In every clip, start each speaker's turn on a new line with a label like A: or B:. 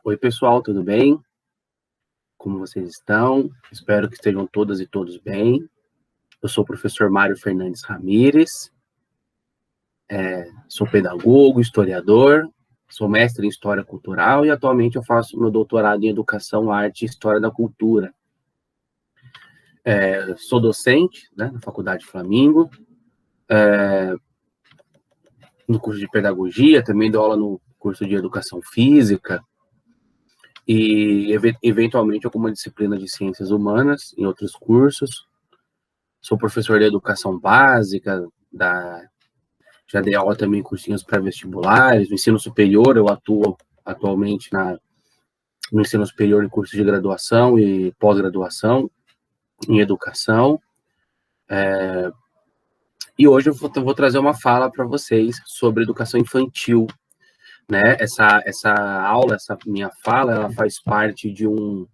A: Oi, pessoal, tudo bem? Como vocês estão? Espero que estejam todas e todos bem. Eu sou o professor Mário Fernandes Ramires, sou pedagogo, historiador, sou mestre em História Cultural e atualmente eu faço meu doutorado em Educação, Arte e História da Cultura. Sou docente, né, na Faculdade Flamingo, no curso de Pedagogia, também dou aula no curso de Educação Física e, eventualmente, alguma disciplina de Ciências Humanas em outros cursos. Sou professor de Educação Básica, já dei aula também em cursinhos pré-vestibulares. No ensino superior, eu atuo atualmente no ensino superior em cursos de graduação e pós-graduação em educação. E hoje eu vou trazer uma fala para vocês sobre educação infantil, né? Essa aula, essa minha fala, ela faz parte de um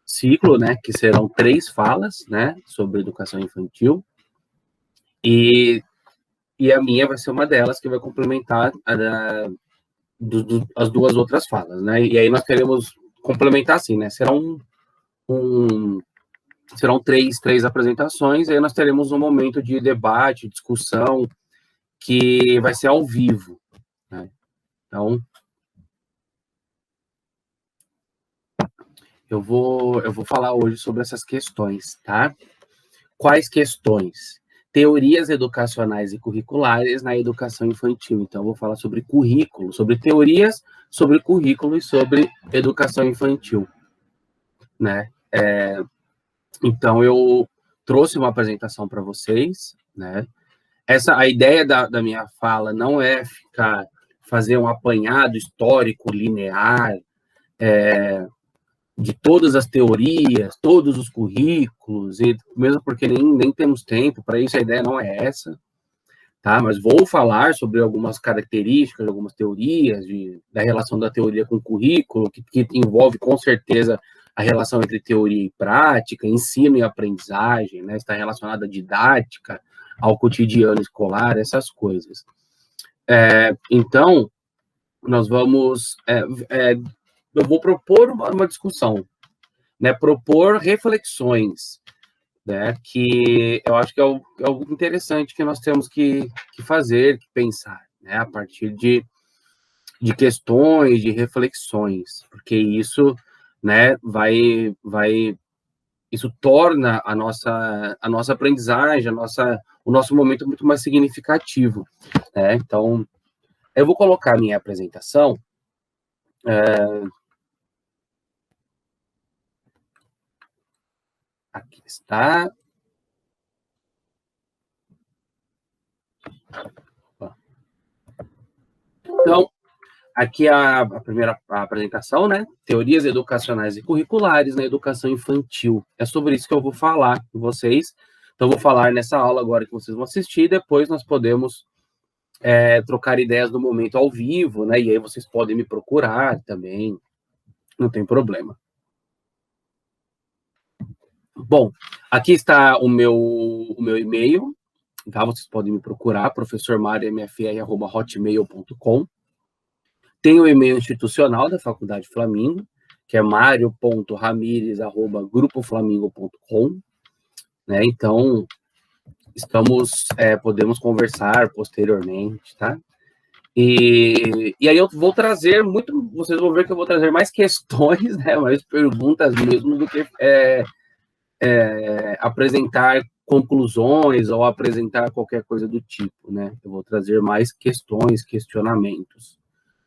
A: ciclo, né? Que serão 3 falas, né? Sobre educação infantil. E a minha vai ser uma delas, que vai complementar as 2 outras falas, né? E aí nós queremos complementar assim, né? Serão três apresentações, e aí nós teremos um momento de debate, discussão, que vai ser ao vivo, né? Então, eu vou falar hoje sobre essas questões, tá? Quais questões? Teorias educacionais e curriculares na educação infantil. Então, eu vou falar sobre currículo, sobre teorias, sobre currículo e sobre educação infantil, né? Então, eu trouxe uma apresentação para vocês, né? A ideia da minha fala não é fazer um apanhado histórico linear, de todas as teorias, todos os currículos, e mesmo porque nem temos tempo para isso, a ideia não é essa, tá? Mas vou falar sobre algumas características, algumas teorias da relação da teoria com o currículo, que envolve, com certeza, a relação entre teoria e prática, ensino e aprendizagem, né? Está relacionada à didática, ao cotidiano escolar, essas coisas. Então, nós vamos... eu vou propor uma discussão, né? Propor reflexões, né? Que eu acho que é algo interessante que nós temos que fazer, que pensar, né? A partir de questões, de reflexões, porque isso, né, isso torna a nossa aprendizagem, o nosso momento muito mais significativo, né? Então, eu vou colocar a minha apresentação. Aqui está. Então, aqui a primeira apresentação, né? Teorias educacionais e curriculares na educação infantil. É sobre isso que eu vou falar com vocês. Então, eu vou falar nessa aula agora que vocês vão assistir, depois nós podemos trocar ideias no momento ao vivo, né? E aí vocês podem me procurar também, não tem problema. Bom, aqui está o meu e-mail, tá? Vocês podem me procurar, professormariomfr@hotmail.com. Tem o e-mail institucional da Faculdade Flamingo, que é mario.ramirez@grupoflamingo.com, né? Então, podemos conversar posteriormente, tá? E aí eu vou trazer vocês vão ver que eu vou trazer mais questões, né? Mais perguntas mesmo do que apresentar conclusões ou apresentar qualquer coisa do tipo, né? Eu vou trazer mais questões, questionamentos,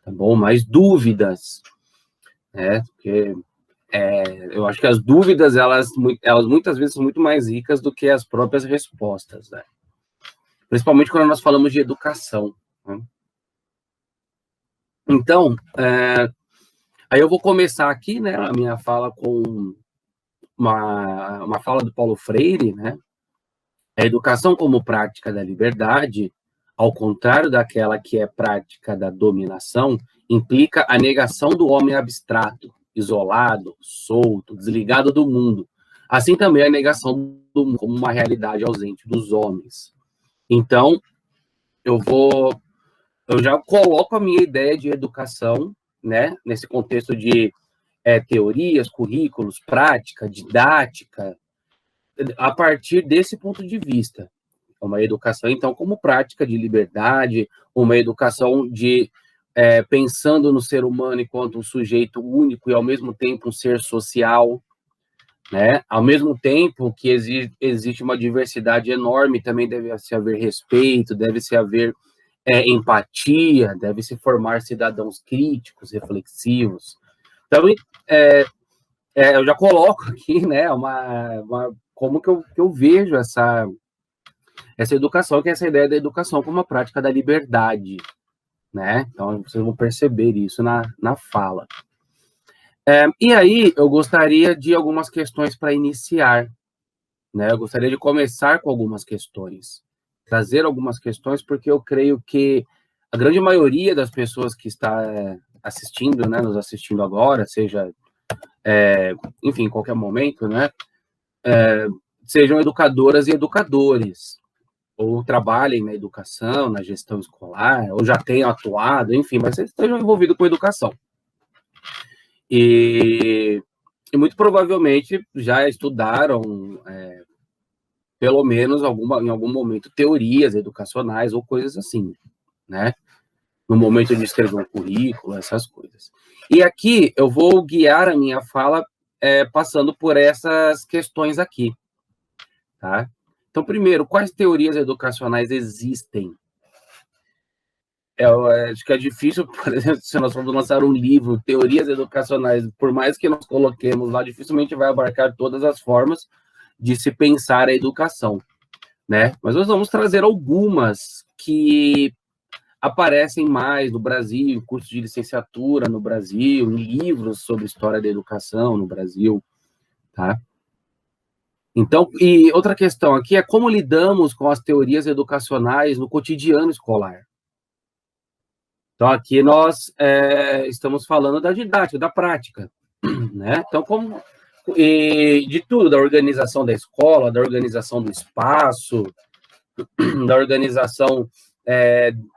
A: tá bom? Mais dúvidas, né? Porque eu acho que as dúvidas, elas muitas vezes são muito mais ricas do que as próprias respostas, né? Principalmente quando nós falamos de educação, né? Então, aí eu vou começar aqui, né, a minha fala com uma fala do Paulo Freire, né? A educação como prática da liberdade, ao contrário daquela que é prática da dominação, implica a negação do homem abstrato, isolado, solto, desligado do mundo. Assim também a negação do mundo como uma realidade ausente dos homens. Então, eu já coloco a minha ideia de educação, né, nesse contexto de teorias, currículos, prática, didática, a partir desse ponto de vista. Uma educação, então, como prática de liberdade, uma educação de pensando no ser humano enquanto um sujeito único e, ao mesmo tempo, um ser social, né? Ao mesmo tempo que existe uma diversidade enorme, também deve-se haver respeito, deve-se haver empatia, deve-se formar cidadãos críticos, reflexivos. Então, eu já coloco aqui, né, como que eu vejo essa educação, que é essa ideia da educação como uma prática da liberdade, né? Então, vocês vão perceber isso na fala. E aí, eu gostaria de algumas questões para iniciar, né? Eu gostaria de começar com algumas questões, trazer algumas questões, porque eu creio que a grande maioria das pessoas que está assistindo, né, nos assistindo agora, seja, enfim, em qualquer momento, né, sejam educadoras e educadores, ou trabalhem na educação, na gestão escolar, ou já tenham atuado, enfim, mas vocês estejam envolvidos com educação. E muito provavelmente já estudaram, pelo menos em algum momento, teorias educacionais ou coisas assim, né? No momento de escrever um currículo, essas coisas. E aqui eu vou guiar a minha fala passando por essas questões aqui, tá? Então, primeiro, quais teorias educacionais existem? Eu acho que é difícil, por exemplo, se nós formos lançar um livro, teorias educacionais, por mais que nós coloquemos lá, dificilmente vai abarcar todas as formas de se pensar a educação, né? Mas nós vamos trazer algumas que aparecem mais no Brasil, em cursos de licenciatura no Brasil, em livros sobre história da educação no Brasil, tá? Então, e outra questão aqui é como lidamos com as teorias educacionais no cotidiano escolar. Então, aqui nós estamos falando da didática, da prática, né? Então, de tudo, da organização da escola, da organização do espaço, da organização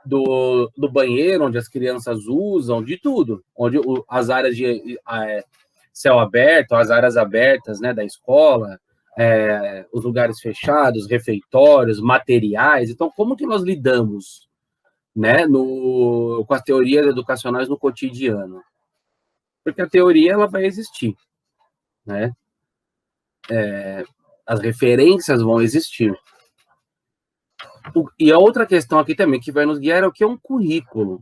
A: do banheiro, onde as crianças usam, de tudo, onde as áreas de céu aberto, as áreas abertas, né, da escola, os lugares fechados, refeitórios, materiais. Então, como que nós lidamos, né, com as teorias educacionais no cotidiano? Porque a teoria ela vai existir, né? As referências vão existir. E a outra questão aqui também que vai nos guiar é o que é um currículo.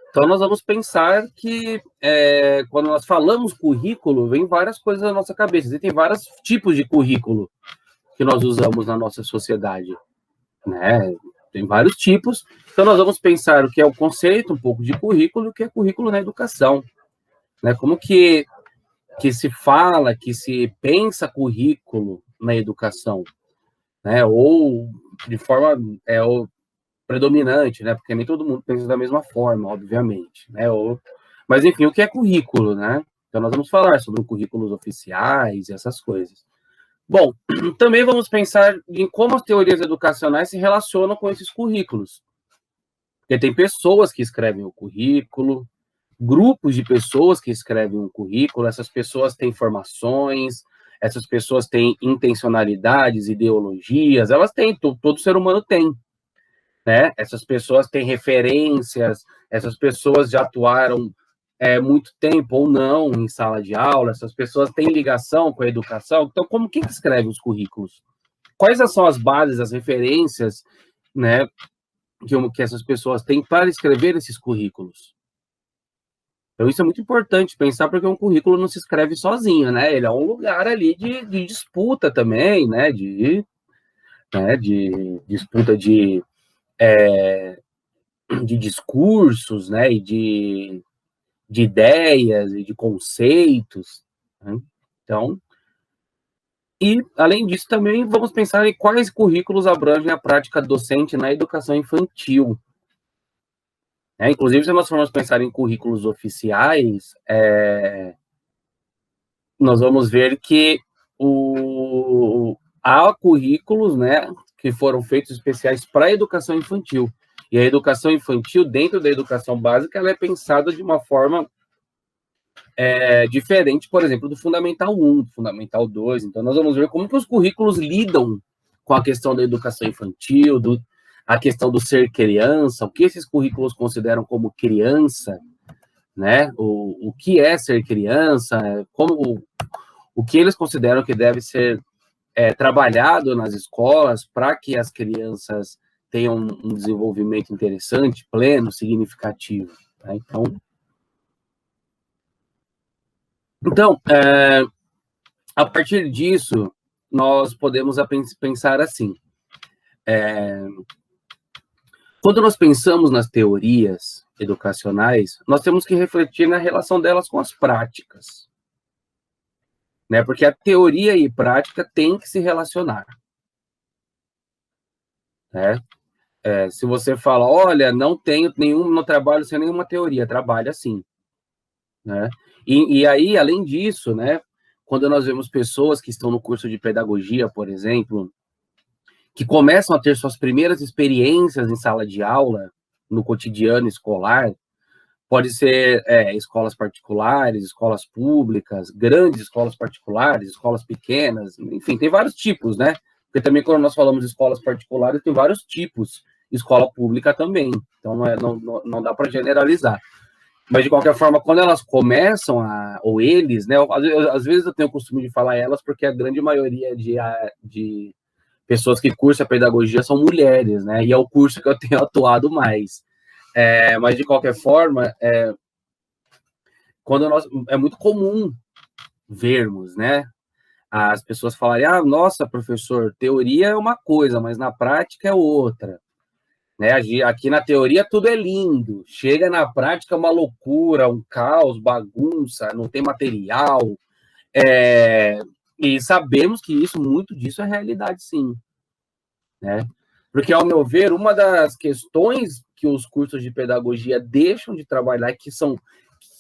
A: Então, nós vamos pensar que, quando nós falamos currículo, vem várias coisas na nossa cabeça. Existem vários tipos de currículo que nós usamos na nossa sociedade, né? Tem vários tipos. Então, nós vamos pensar o que é o conceito, um pouco de currículo, o que é currículo na educação, né? Como que se fala, que se pensa currículo na educação, né? Ou de forma predominante, né? Porque nem todo mundo pensa da mesma forma, obviamente, né? Mas, enfim, o que é currículo, né? Então, nós vamos falar sobre currículos oficiais e essas coisas. Bom, também vamos pensar em como as teorias educacionais se relacionam com esses currículos. Porque tem pessoas que escrevem o currículo, grupos de pessoas que escrevem um currículo, essas pessoas têm formações, essas pessoas têm intencionalidades, ideologias, elas têm, todo ser humano tem, né? Essas pessoas têm referências, essas pessoas já atuaram muito tempo ou não em sala de aula, essas pessoas têm ligação com a educação. Então, quem que escreve os currículos? Quais são as bases, as referências, né, que essas pessoas têm para escrever esses currículos? Então, isso é muito importante pensar, porque um currículo não se escreve sozinho, né? Ele é um lugar ali de disputa também, né? De disputa de discursos, né? E de ideias e de conceitos, né? Então, e, além disso, também vamos pensar em quais currículos abrangem a prática docente na educação infantil. Inclusive, se nós formos pensar em currículos oficiais, nós vamos ver que há currículos, né, que foram feitos especiais para a educação infantil. E a educação infantil, dentro da educação básica, ela é pensada de uma forma diferente, por exemplo, do Fundamental 1, do Fundamental 2. Então, nós vamos ver como que os currículos lidam com a questão da educação infantil, a questão do ser criança, o que esses currículos consideram como criança, né? O que é ser criança, o que eles consideram que deve ser trabalhado nas escolas para que as crianças tenham um desenvolvimento interessante, pleno, significativo. Tá? Então, a partir disso, nós podemos pensar assim. Quando nós pensamos nas teorias educacionais, nós temos que refletir na relação delas com as práticas. Né? Porque a teoria e prática têm que se relacionar. Né? Se você fala, olha, não trabalho sem nenhuma teoria, trabalha sim. Né? E aí, além disso, né, quando nós vemos pessoas que estão no curso de pedagogia, por exemplo, que começam a ter suas primeiras experiências em sala de aula, no cotidiano escolar, pode ser escolas particulares, escolas públicas, grandes escolas particulares, escolas pequenas, enfim, tem vários tipos, né? Porque também quando nós falamos de escolas particulares, tem vários tipos, escola pública também, então não dá para generalizar. Mas, de qualquer forma, quando elas começam ou eles, né? Às vezes eu tenho o costume de falar elas, porque a grande maioria de pessoas que cursam a pedagogia são mulheres, né? E é o curso que eu tenho atuado mais. Mas, de qualquer forma, é muito comum vermos, né? As pessoas falarem, nossa, professor, teoria é uma coisa, mas na prática é outra. Né? Aqui na teoria tudo é lindo, chega na prática uma loucura, um caos, bagunça, não tem material, e sabemos que muito disso é realidade, sim. Né? Porque, ao meu ver, uma das questões que os cursos de pedagogia deixam de trabalhar, que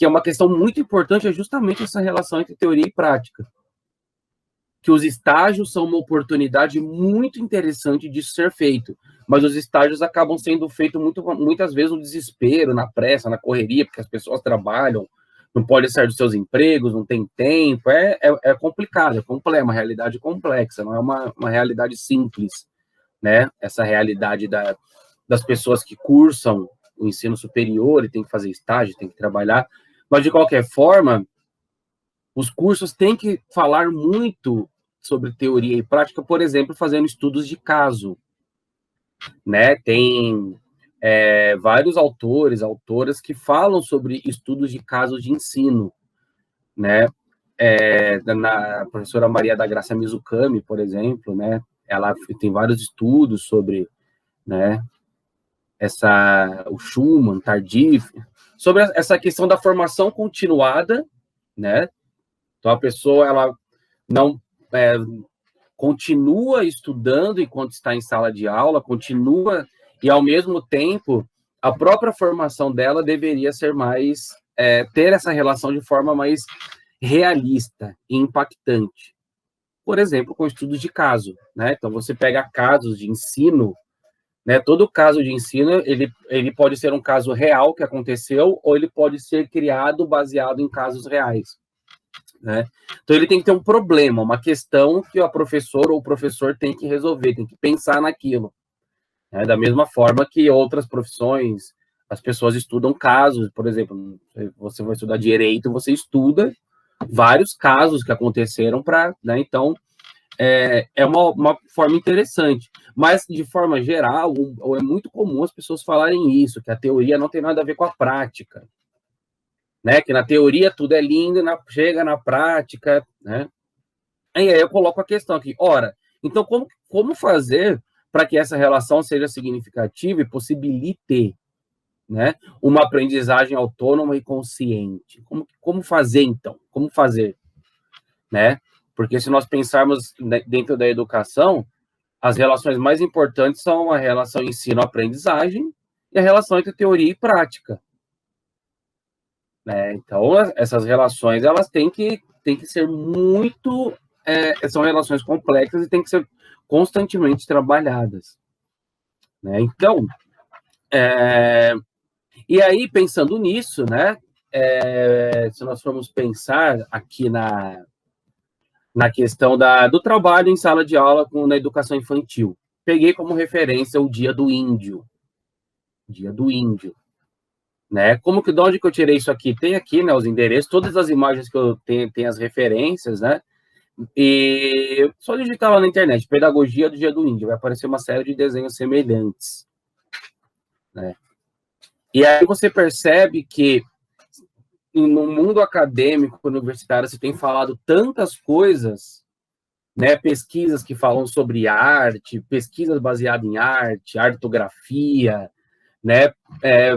A: é uma questão muito importante, é justamente essa relação entre teoria e prática. Que os estágios são uma oportunidade muito interessante de ser feito, mas os estágios acabam sendo feitos muitas vezes no desespero, na pressa, na correria, porque as pessoas trabalham, não podem sair dos seus empregos, não tem tempo, é complicado, é uma realidade complexa, não é uma realidade simples, né? Essa realidade das pessoas que cursam o ensino superior e tem que fazer estágio, tem que trabalhar, mas de qualquer forma, os cursos têm que falar muito sobre teoria e prática, por exemplo, fazendo estudos de caso. Né? Tem vários autoras que falam sobre estudos de casos de ensino. Né? A professora Maria da Graça Mizukami, por exemplo, né? Ela tem vários estudos sobre, né, o Schumann, Tardif, sobre essa questão da formação continuada, né? Então, a pessoa, ela não continua estudando enquanto está em sala de aula, continua, e, ao mesmo tempo, a própria formação dela deveria ser mais, ter essa relação de forma mais realista e impactante. Por exemplo, com estudos de caso, né? Então, você pega casos de ensino, né? Todo caso de ensino, ele pode ser um caso real que aconteceu, ou ele pode ser criado baseado em casos reais. Né? Então, ele tem que ter um problema, uma questão que a professora ou o professor tem que resolver, tem que pensar naquilo. Né? Da mesma forma que outras profissões, as pessoas estudam casos, por exemplo, você vai estudar direito, você estuda vários casos que aconteceram para, né? Então, é uma forma interessante. Mas, de forma geral, é muito comum as pessoas falarem isso, que a teoria não tem nada a ver com a prática. Né, que na teoria tudo é lindo, chega na prática, né? E aí eu coloco a questão aqui, ora, então como fazer para que essa relação seja significativa e possibilite, né, uma aprendizagem autônoma e consciente? Como fazer, então? Como fazer? Né? Porque se nós pensarmos dentro da educação, as relações mais importantes são a relação ensino-aprendizagem e a relação entre teoria e prática. Né? Então, essas relações, elas têm que ser muito... são relações complexas e têm que ser constantemente trabalhadas. Né? Então, E aí, pensando nisso, né, se nós formos pensar aqui na questão do trabalho em sala de aula na educação infantil, peguei como referência o Dia do Índio. Dia do Índio. Né? Como que, de onde que eu tirei isso aqui? Tem aqui, né, os endereços, todas as imagens que eu tenho, tem as referências, né? E só digitar lá na internet, Pedagogia do Dia do Índio, vai aparecer uma série de desenhos semelhantes, né? E aí você percebe que no mundo acadêmico, universitário, se tem falado tantas coisas, né? Pesquisas que falam sobre arte, pesquisas baseadas em arte, artografia, né?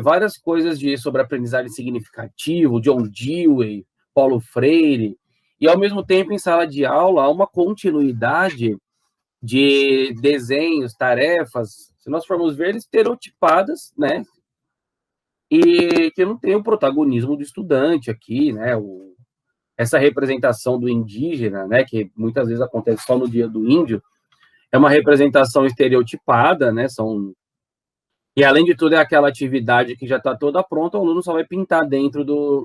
A: Várias coisas sobre aprendizagem significativa, John Dewey, Paulo Freire, e ao mesmo tempo em sala de aula há uma continuidade de desenhos, tarefas, se nós formos ver, estereotipadas, né? E que não tem o protagonismo do estudante aqui, né? Essa representação do indígena, né? Que muitas vezes acontece só no Dia do Índio, é uma representação estereotipada, né? E, além de tudo, é aquela atividade que já está toda pronta, o aluno só vai pintar dentro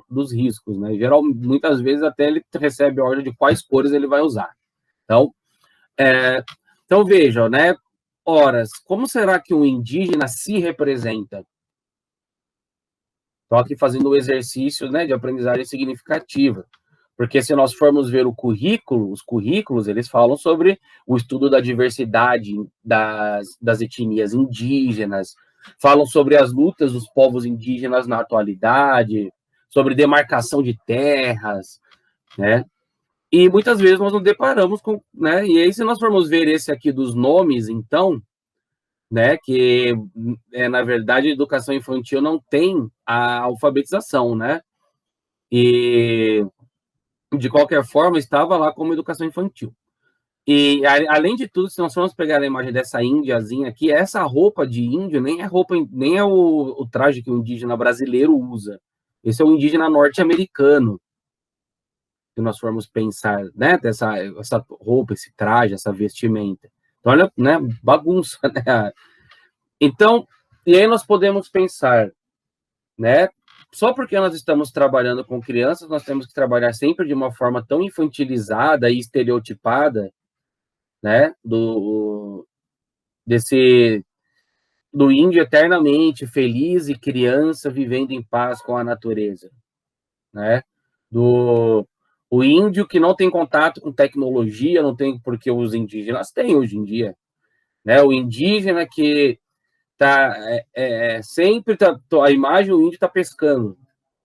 A: dos riscos, né? Muitas vezes, até ele recebe a ordem de quais cores ele vai usar. Então vejam, né? Horas, como será que um indígena se representa? Estou aqui fazendo um exercício, né, de aprendizagem significativa. Porque se nós formos ver o currículo, os currículos, eles falam sobre o estudo da diversidade das etnias indígenas, falam sobre as lutas dos povos indígenas na atualidade, sobre demarcação de terras, né? E muitas vezes nós nos deparamos com, né? E aí, se nós formos ver esse aqui dos nomes, então, né? Que, na verdade, a educação infantil não tem a alfabetização, né? E, de qualquer forma, estava lá como educação infantil. E, além de tudo, se nós formos pegar a imagem dessa índiazinha aqui, essa roupa de índio nem é o traje que o indígena brasileiro usa. Esse é o indígena norte-americano. Se nós formos pensar, né, essa roupa, esse traje, essa vestimenta. Então, olha, né, bagunça, né? Então, e aí nós podemos pensar, né, só porque nós estamos trabalhando com crianças, nós temos que trabalhar sempre de uma forma tão infantilizada e estereotipada, né, do índio eternamente feliz e criança vivendo em paz com a natureza, né? O índio que não tem contato com tecnologia, não tem, porque os indígenas têm hoje em dia, né? O indígena que sempre a imagem, o índio está pescando,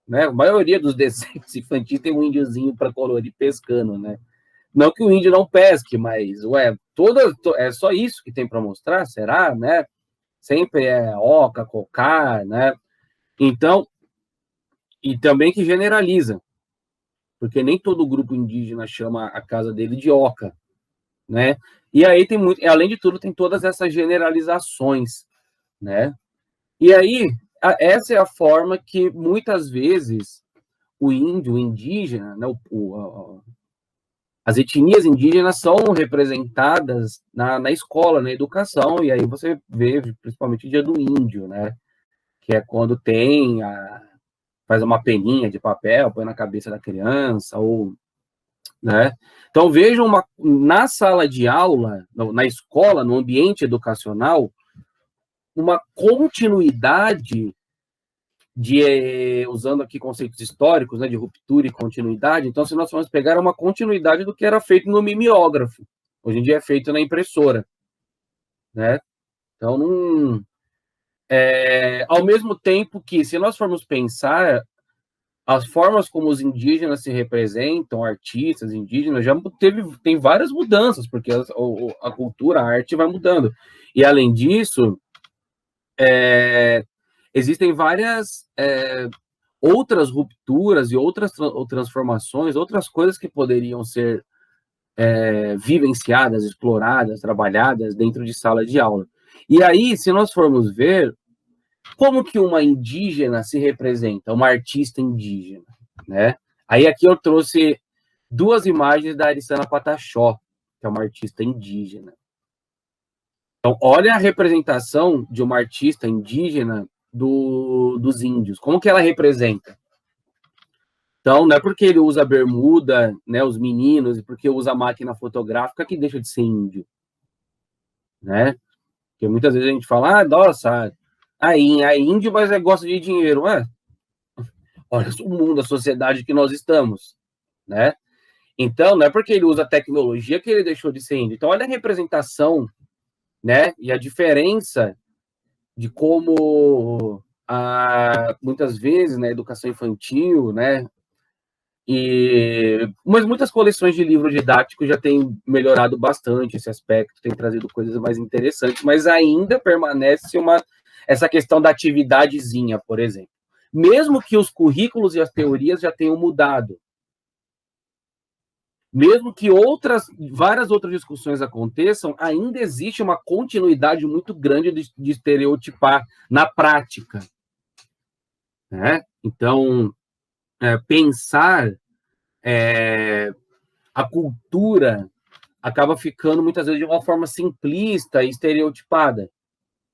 A: né? A maioria dos desenhos infantis tem um índiozinho para colorir pescando, né? Não que o índio não pesque, mas é só isso que tem para mostrar, será, né? Sempre é oca, cocar, né? Então, e também que generaliza, porque nem todo grupo indígena chama a casa dele de oca, né? E aí tem muito, além de tudo, tem todas essas generalizações, né? E aí, essa é a forma que muitas vezes o índio, o indígena, né, as etnias indígenas são representadas na escola, na educação, e aí você vê principalmente o Dia do Índio, né? Que é quando faz uma peninha de papel, põe na cabeça da criança, ou, né? Então vejam na sala de aula, na escola, no ambiente educacional, uma continuidade usando aqui conceitos históricos, né, de ruptura e continuidade. Então, se nós formos pegar uma continuidade do que era feito no mimeógrafo, hoje em dia é feito na impressora, né? Então, ao mesmo tempo que, se nós formos pensar, as formas como os indígenas se representam, artistas indígenas, tem várias mudanças, porque a cultura, a arte vai mudando. E, além disso, existem várias outras rupturas e outras transformações, outras coisas que poderiam ser vivenciadas, exploradas, trabalhadas dentro de sala de aula. E aí, se nós formos ver, como que uma indígena se representa, uma artista indígena, né? Aí aqui eu trouxe duas imagens da Arissana Pataxó, que é uma artista indígena. Então, olha a representação de uma artista indígena dos índios. Como que ela representa? Então, não é porque ele usa bermuda, né, os meninos, e porque usa máquina fotográfica que deixa de ser índio, né? Porque muitas vezes a gente fala, nossa, é índio, mas gosta de dinheiro. Olha o mundo, a sociedade que nós estamos, né? Então, não é porque ele usa tecnologia que ele deixou de ser índio. Então, olha a representação, né? E a diferença de como, muitas vezes, na educação infantil, né? Mas muitas coleções de livro didático já têm melhorado bastante esse aspecto, têm trazido coisas mais interessantes, mas ainda permanece essa questão da atividadezinha, por exemplo. Mesmo que os currículos e as teorias já tenham mudado, mesmo que várias outras discussões aconteçam, ainda existe uma continuidade muito grande de estereotipar na prática, né? Então, pensar a cultura acaba ficando muitas vezes de uma forma simplista e estereotipada,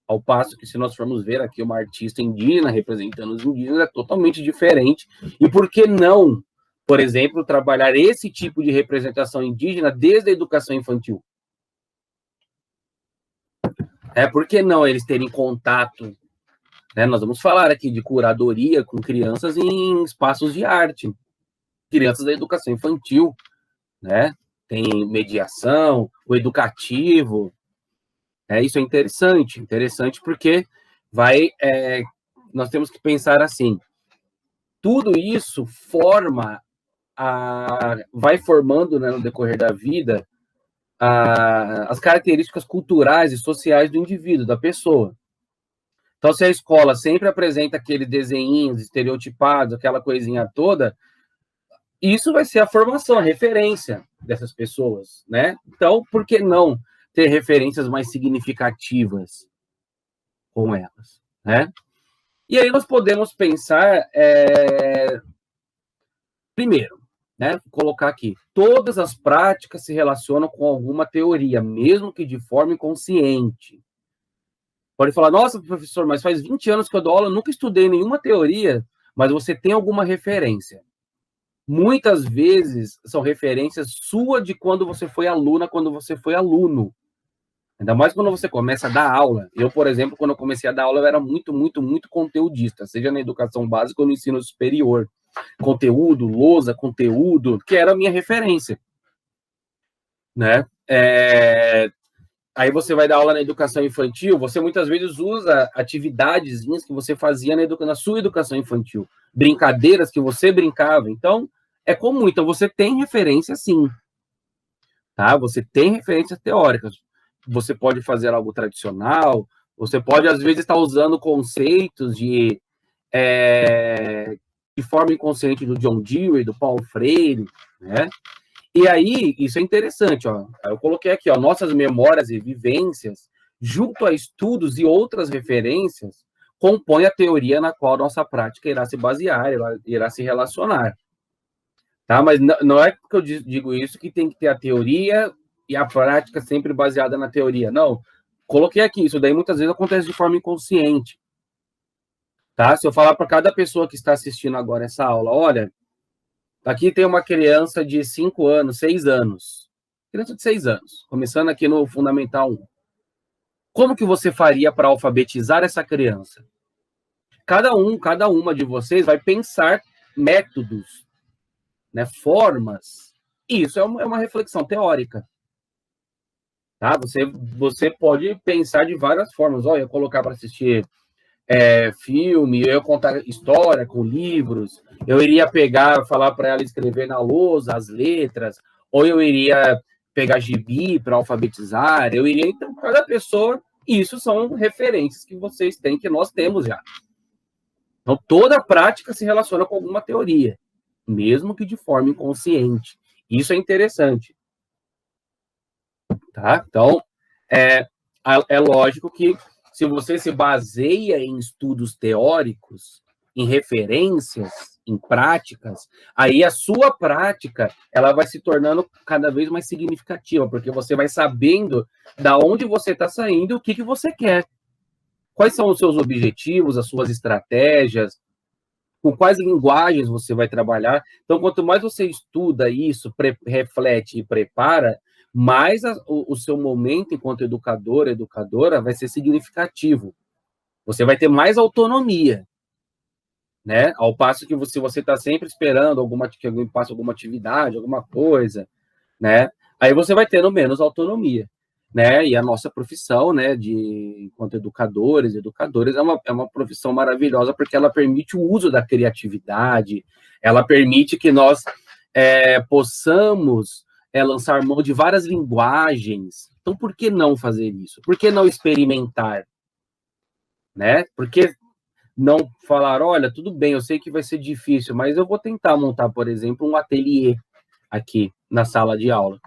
A: ao passo que, se nós formos ver aqui uma artista indígena representando os indígenas, é totalmente diferente. E por que não, por exemplo, trabalhar esse tipo de representação indígena desde a educação infantil? Por que não eles terem contato, né? Nós vamos falar aqui de curadoria com crianças em espaços de arte, crianças da educação infantil, né? Tem mediação, o educativo. Isso é interessante porque nós temos que pensar assim, tudo isso vai formando, né, no decorrer da vida, as características culturais e sociais do indivíduo, da pessoa. Então, se a escola sempre apresenta aqueles desenhinhos estereotipados, aquela coisinha toda, isso vai ser a formação, a referência dessas pessoas, né? Então, por que não ter referências mais significativas com elas, né? E aí nós podemos pensar, primeiro, né, vou colocar aqui, todas as práticas se relacionam com alguma teoria, mesmo que de forma inconsciente. Pode falar, nossa, professor, mas faz 20 anos que eu dou aula, eu nunca estudei nenhuma teoria, mas você tem alguma referência. Muitas vezes são referências sua de quando você foi aluna, quando você foi aluno. Ainda mais quando você começa a dar aula. Eu, por exemplo, quando eu comecei a dar aula, eu era muito, muito, muito conteudista, seja na educação básica ou no ensino superior. Conteúdo, lousa, conteúdo, que era a minha referência, né? Aí você vai dar aula na educação infantil, você muitas vezes usa atividadezinhas que você fazia na sua educação infantil, brincadeiras que você brincava. Então, é comum. Então, você tem referência, sim, tá? Você tem referências teóricas. Você pode fazer algo tradicional, você pode, às vezes, estar usando conceitos de forma inconsciente do John Dewey, do Paulo Freire, né? E aí, isso é interessante, ó. Eu coloquei aqui, ó, nossas memórias e vivências, junto a estudos e outras referências, compõe a teoria na qual nossa prática irá se basear, irá se relacionar. Tá? Mas não é porque eu digo isso que tem que ter a teoria e a prática sempre baseada na teoria. Não. Coloquei aqui, isso daí muitas vezes acontece de forma inconsciente. Tá? Se eu falar para cada pessoa que está assistindo agora essa aula, olha, aqui tem uma criança de 5 anos, 6 anos. Criança de 6 anos, começando aqui no Fundamental 1. Como que você faria para alfabetizar essa criança? Cada uma de vocês vai pensar métodos, né, formas. Isso é uma reflexão teórica. Tá? Você pode pensar de várias formas. Olha, eu colocar para assistir filme, eu contar história com livros, eu iria falar para ela escrever na lousa as letras, ou eu iria pegar gibi para alfabetizar, então, cada pessoa, isso são referências que vocês têm, que nós temos já. Então, toda prática se relaciona com alguma teoria, mesmo que de forma inconsciente. Isso é interessante. Tá? Então, é lógico que se você se baseia em estudos teóricos, em referências, em práticas, aí a sua prática ela vai se tornando cada vez mais significativa, porque você vai sabendo da onde você está saindo, o que você quer, quais são os seus objetivos, as suas estratégias, com quais linguagens você vai trabalhar. Então, quanto mais você estuda isso, reflete e prepara, mais o seu momento enquanto educador, educadora, vai ser significativo. Você vai ter mais autonomia, né? Ao passo que você está sempre esperando que alguém passe alguma atividade, alguma coisa, né? Aí você vai tendo menos autonomia, né? E a nossa profissão, né, enquanto educadores, educadoras, é uma profissão maravilhosa porque ela permite o uso da criatividade, ela permite que nós possamos lançar mão de várias linguagens. Então, por que não fazer isso? Por que não experimentar? Né? Porque não falar, olha, tudo bem, eu sei que vai ser difícil, mas eu vou tentar montar, por exemplo, um ateliê aqui na sala de aula,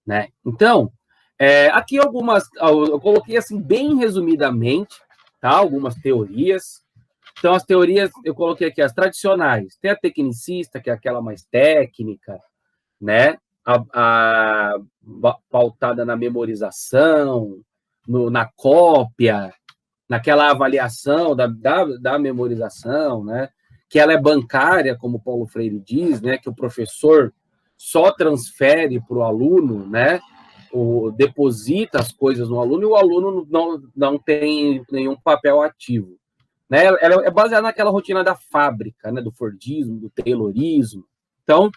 A: né? Então, aqui eu coloquei assim bem resumidamente, tá? Algumas teorias. Então, as teorias, eu coloquei aqui as tradicionais. Tem a tecnicista, que é aquela mais técnica, né? Pautada na memorização, na cópia, naquela avaliação da memorização, né? Que ela é bancária, como Paulo Freire diz, né? Que o professor só transfere para o aluno, né? Deposita as coisas no aluno e o aluno não tem nenhum papel ativo. Né? Ela é baseada naquela rotina da fábrica, né? Do Fordismo, do Taylorismo. Então,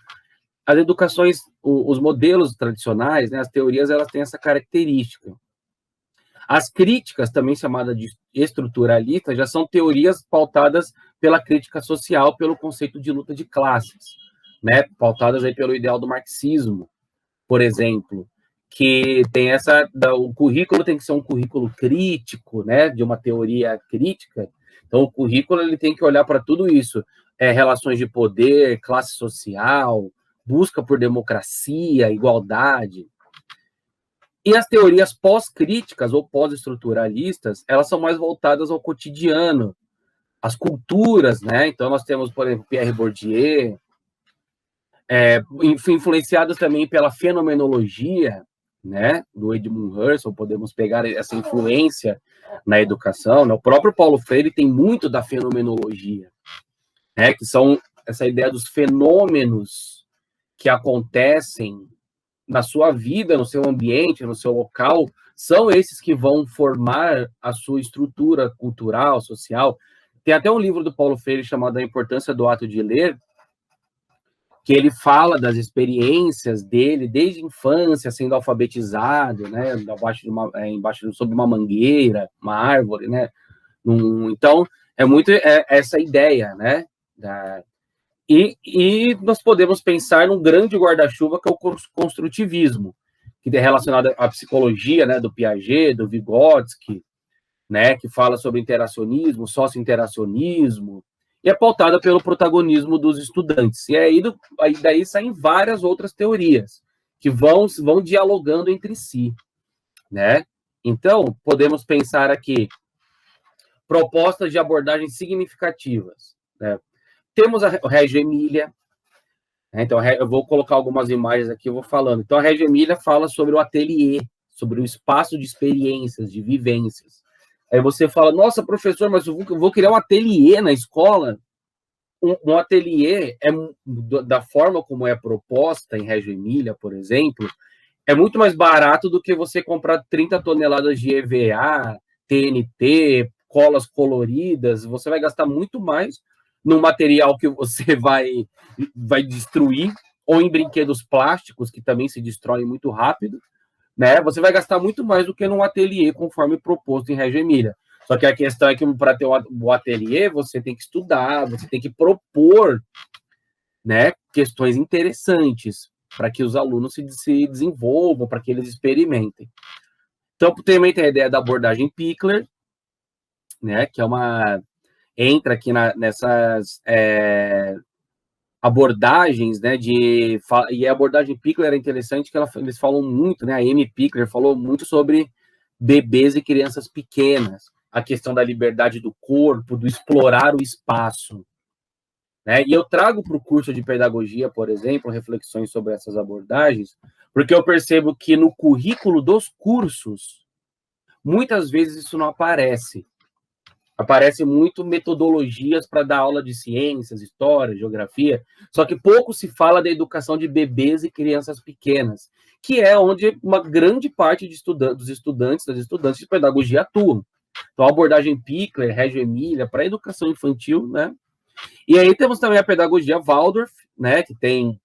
A: as educações, os modelos tradicionais, né? As teorias, elas têm essa característica. As críticas, também chamadas de estruturalistas, já são teorias pautadas pela crítica social, pelo conceito de luta de classes, né? Pautadas aí pelo ideal do marxismo, por exemplo, que tem o currículo tem que ser um currículo crítico, né? De uma teoria crítica. Então, o currículo ele tem que olhar para tudo isso, relações de poder, classe social, busca por democracia, igualdade. E as teorias pós-críticas ou pós-estruturalistas, elas são mais voltadas ao cotidiano, às culturas, né? Então, nós temos, por exemplo, Pierre Bourdieu, influenciados também pela fenomenologia, né? Do Edmund Husserl, podemos pegar essa influência na educação, né? O próprio Paulo Freire tem muito da fenomenologia, né? Que são essa ideia dos fenômenos que acontecem na sua vida, no seu ambiente, no seu local, são esses que vão formar a sua estrutura cultural, social. Tem até um livro do Paulo Freire chamado A Importância do Ato de Ler, que ele fala das experiências dele desde a infância, sendo alfabetizado, né, embaixo sob uma mangueira, uma árvore, né. Então, é muito essa ideia, né, E nós podemos pensar num grande guarda-chuva que é o construtivismo, que é relacionado à psicologia, né, do Piaget, do Vygotsky, né, que fala sobre interacionismo, socio-interacionismo, e é pautada pelo protagonismo dos estudantes. E aí daí saem várias outras teorias que vão dialogando entre si, né? Então, podemos pensar aqui propostas de abordagens significativas, né? Temos a Reggio Emilia, né? Então eu vou colocar algumas imagens aqui, eu vou falando. Então a Reggio Emilia fala sobre o ateliê, sobre o espaço de experiências, de vivências. Aí você fala, nossa, professor, mas eu vou criar um ateliê na escola? Um ateliê, da forma como é proposta em Reggio Emilia, por exemplo, é muito mais barato do que você comprar 30 toneladas de EVA, TNT, colas coloridas. Você vai gastar muito mais no material que você vai destruir, ou em brinquedos plásticos, que também se destroem muito rápido, né? Você vai gastar muito mais do que num ateliê, conforme proposto em Reggio Emilia. Só que a questão é que para ter o ateliê, você tem que estudar, você tem que propor, né, questões interessantes para que os alunos se desenvolvam, para que eles experimentem. Então, também tem a ideia da abordagem Pickler, né, que entra aqui nessas abordagens, né, e a abordagem Pickler é interessante que eles falam muito, né, a Amy Pickler falou muito sobre bebês e crianças pequenas, a questão da liberdade do corpo, do explorar o espaço, né, e eu trago para o curso de pedagogia, por exemplo, reflexões sobre essas abordagens, porque eu percebo que no currículo dos cursos, muitas vezes isso não aparece. Aparece muito metodologias para dar aula de ciências, história, geografia, só que pouco se fala da educação de bebês e crianças pequenas, que é onde uma grande parte dos estudantes, das estudantes de pedagogia atuam. Então, a abordagem Pichler, Reggio Emilia, para a educação infantil, né? E aí temos também a pedagogia Waldorf, né, que tem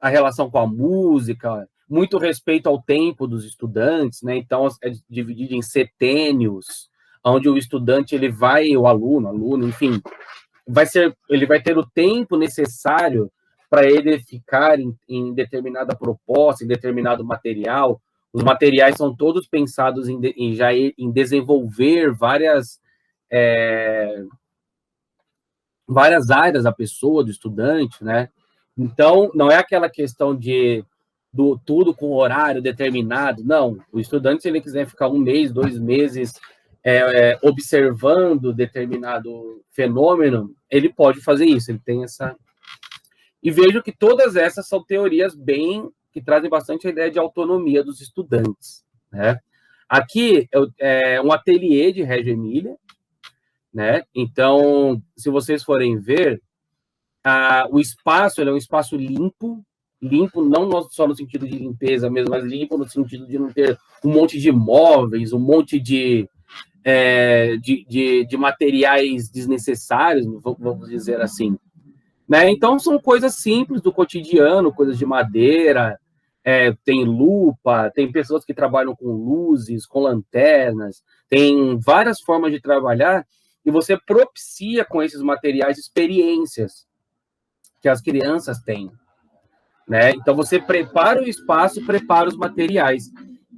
A: a relação com a música, muito respeito ao tempo dos estudantes, né? Então, é dividido em setênios, onde o estudante, ele vai, o aluno, enfim, ele vai ter o tempo necessário para ele ficar em determinada proposta, em determinado material. Os materiais são todos pensados em desenvolver várias áreas da pessoa, do estudante, né? Então, não é aquela questão do tudo com horário determinado, não. O estudante, se ele quiser ficar 1 mês, 2 meses observando determinado fenômeno, ele pode fazer isso, ele tem essa... E vejo que todas essas são teorias que trazem bastante a ideia de autonomia dos estudantes, né? Aqui é um ateliê de Reggio Emilia, né? Então, se vocês forem ver, o espaço, ele é um espaço limpo não só no sentido de limpeza mesmo, mas limpo no sentido de não ter um monte de móveis, um monte de materiais desnecessários, vamos dizer assim, né? Então, são coisas simples do cotidiano, coisas de madeira, tem lupa, tem pessoas que trabalham com luzes, com lanternas, tem várias formas de trabalhar, e você propicia com esses materiais experiências que as crianças têm, né? Então, você prepara o espaço, prepara os materiais.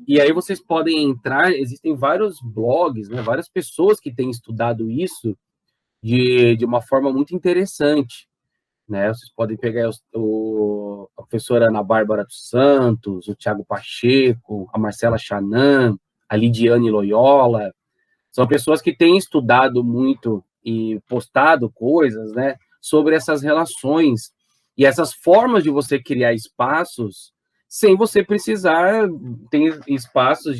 A: E aí vocês podem entrar, existem vários blogs, né, várias pessoas que têm estudado isso de uma forma muito interessante, né? Vocês podem pegar a professora Ana Bárbara dos Santos, o Tiago Pacheco, a Marcela Chanan, a Lidiane Loyola. São pessoas que têm estudado muito e postado coisas, né, sobre essas relações e essas formas de você criar espaços sem você precisar. Tem espaços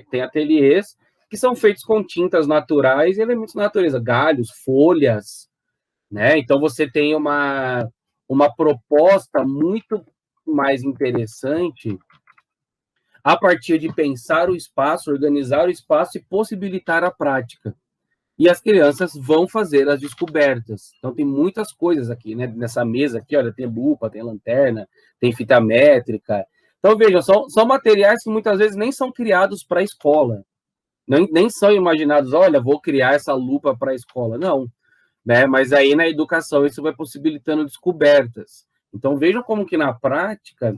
A: tem ateliês que são feitos com tintas naturais e elementos da natureza, galhos, folhas, né? Então você tem uma proposta muito mais interessante a partir de pensar o espaço, organizar o espaço e possibilitar a prática. E as crianças vão fazer as descobertas. Então, tem muitas coisas aqui, né? Nessa mesa aqui, olha, tem lupa, tem lanterna, tem fita métrica. Então, vejam, são materiais que muitas vezes nem são criados para a escola. Nem são imaginados, olha, vou criar essa lupa para a escola. Não, né? Mas aí na educação isso vai possibilitando descobertas. Então, vejam como que na prática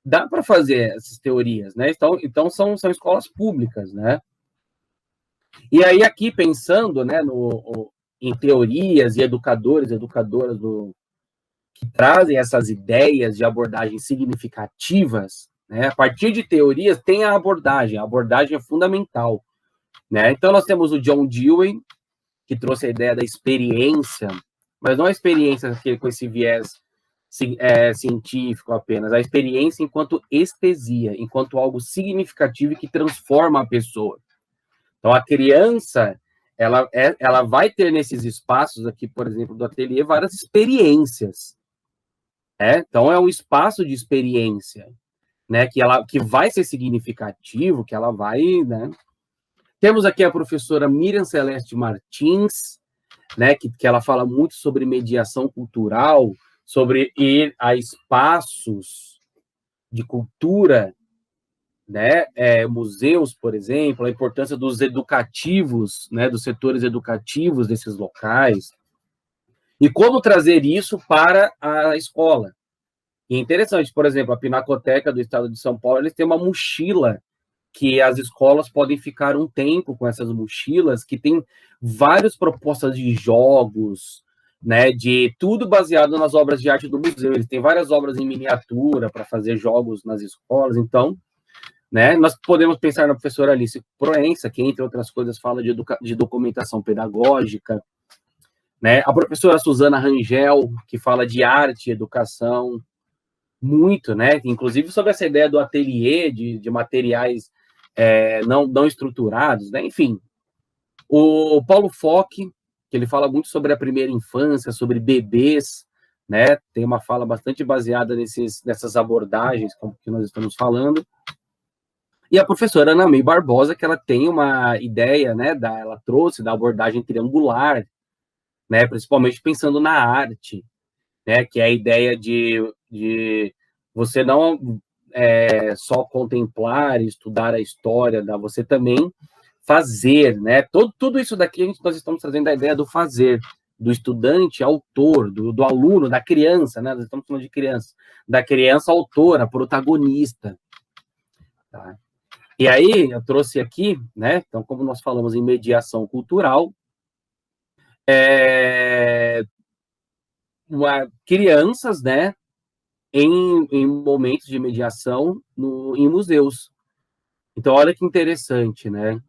A: dá para fazer essas teorias, né? Então são escolas públicas, né? E aí aqui pensando, né, em teorias e educadoras que trazem essas ideias de abordagens significativas, né? A partir de teorias tem a abordagem é fundamental, né? Então nós temos o John Dewey, que trouxe a ideia da experiência, mas não a experiência com esse viés científico apenas, a experiência enquanto estesia, enquanto algo significativo que transforma a pessoa. Então, a criança, ela vai ter nesses espaços aqui, por exemplo, do ateliê, várias experiências. Então, é um espaço de experiência, né? Que vai ser significativo, que ela vai, né? Temos aqui a professora Miriam Celeste Martins, né? Que ela fala muito sobre mediação cultural, sobre ir a espaços de cultura, né? Museus, por exemplo, a importância dos educativos, né? Dos setores educativos desses locais, e como trazer isso para a escola. E é interessante, por exemplo, a Pinacoteca do Estado de São Paulo, eles têm uma mochila que as escolas podem ficar um tempo com essas mochilas, que tem várias propostas de jogos, né, de tudo baseado nas obras de arte do museu. Eles têm várias obras em miniatura para fazer jogos nas escolas. Então, né, nós podemos pensar na professora Alice Proença, que, entre outras coisas, fala de documentação pedagógica, né, a professora Suzana Rangel, que fala de arte e educação, muito, né, inclusive sobre essa ideia do ateliê, de materiais não estruturados, né? Enfim. O Paulo Fock, que ele fala muito sobre a primeira infância, sobre bebês, né? Tem uma fala bastante baseada nessas abordagens que nós estamos falando. E a professora Ana May Barbosa, que ela tem uma ideia, né? Ela trouxe da abordagem triangular, né? Principalmente pensando na arte, né? Que é a ideia de você não só contemplar e estudar a história, você também fazer, né? Tudo isso daqui nós estamos trazendo a ideia do fazer, do estudante autor, do aluno, da criança, né? Nós estamos falando de criança, da criança autora, protagonista. Tá? E aí, eu trouxe aqui, né? Então, como nós falamos em mediação cultural, crianças, né? Em momentos de mediação em museus. Então, olha que interessante, né?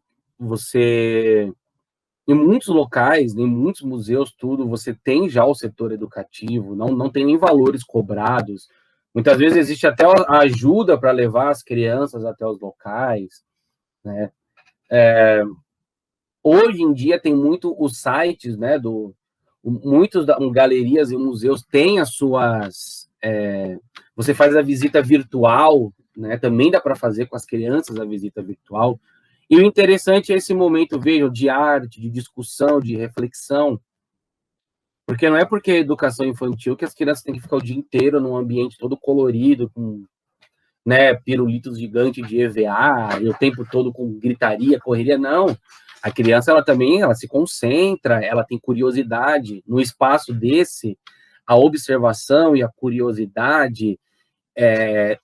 A: Em muitos locais, em muitos museus, você tem já o setor educativo, não tem nem valores cobrados. Muitas vezes existe até a ajuda para levar as crianças até os locais, né? Hoje em dia tem muito os sites, né? Muitos galerias e museus têm as suas. Você faz a visita virtual, né? Também dá para fazer com as crianças a visita virtual. E o interessante é esse momento, vejam, de arte, de discussão, de reflexão, porque não é porque é educação infantil que as crianças têm que ficar o dia inteiro num ambiente todo colorido, com, né, pirulitos gigantes de EVA, e o tempo todo com gritaria, correria, não. A criança, ela se concentra, ela tem curiosidade. No espaço desse, a observação e a curiosidade,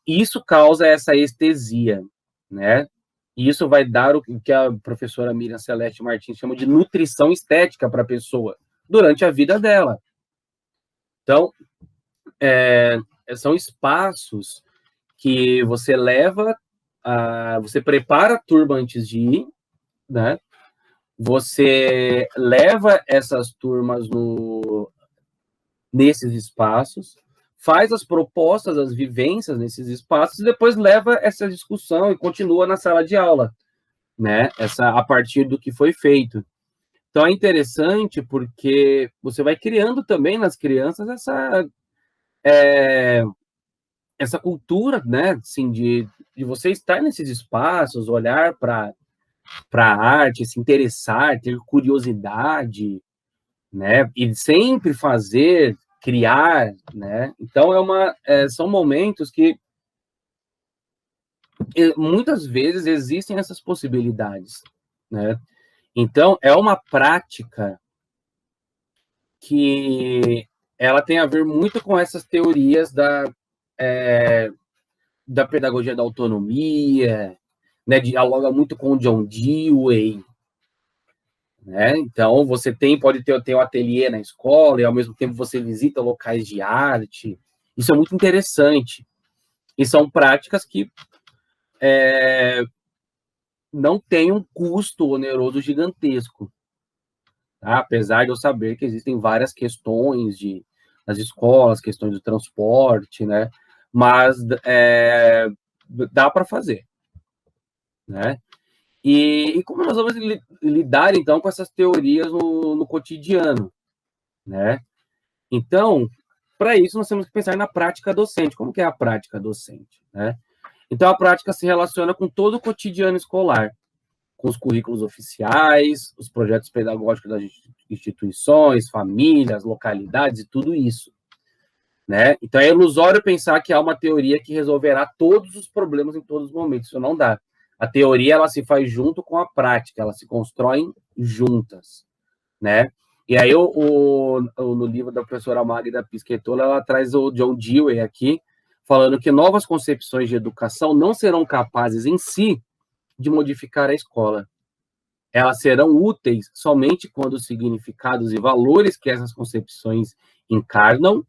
A: isso causa essa estesia, né? E isso vai dar o que a professora Miriam Celeste Martins chama de nutrição estética para a pessoa durante a vida dela. Então, são espaços que você você prepara a turma antes de ir, né? Você leva essas turmas nesses espaços, faz as propostas, as vivências nesses espaços, e depois leva essa discussão e continua na sala de aula, né? A partir do que foi feito. Então, é interessante porque você vai criando também nas crianças essa cultura, né? Assim, de você estar nesses espaços, olhar para a arte, se interessar, ter curiosidade, né? E sempre fazer, criar, né? Então, são momentos que muitas vezes existem essas possibilidades, né? Então, é uma prática que ela tem a ver muito com essas teorias da pedagogia da autonomia, né? Dialoga muito com o John Dewey, né? Então, você pode ter um ateliê na escola e, ao mesmo tempo, você visita locais de arte. Isso é muito interessante. E são práticas que não têm um custo oneroso gigantesco. Tá? Apesar de eu saber que existem várias questões nas escolas, questões do transporte, né? Mas dá para fazer, né? E como nós vamos lidar, então, com essas teorias no cotidiano, né? Então, para isso, nós temos que pensar na prática docente. Como que é a prática docente, né? Então, a prática se relaciona com todo o cotidiano escolar, com os currículos oficiais, os projetos pedagógicos das instituições, famílias, localidades e tudo isso, né? Então, é ilusório pensar que há uma teoria que resolverá todos os problemas em todos os momentos. Isso não dá. A teoria, ela se faz junto com a prática, elas se constroem juntas, né? E aí, no livro da professora Magda Pisquetola, ela traz o John Dewey aqui, falando que novas concepções de educação não serão capazes em si de modificar a escola. Elas serão úteis somente quando os significados e valores que essas concepções encarnam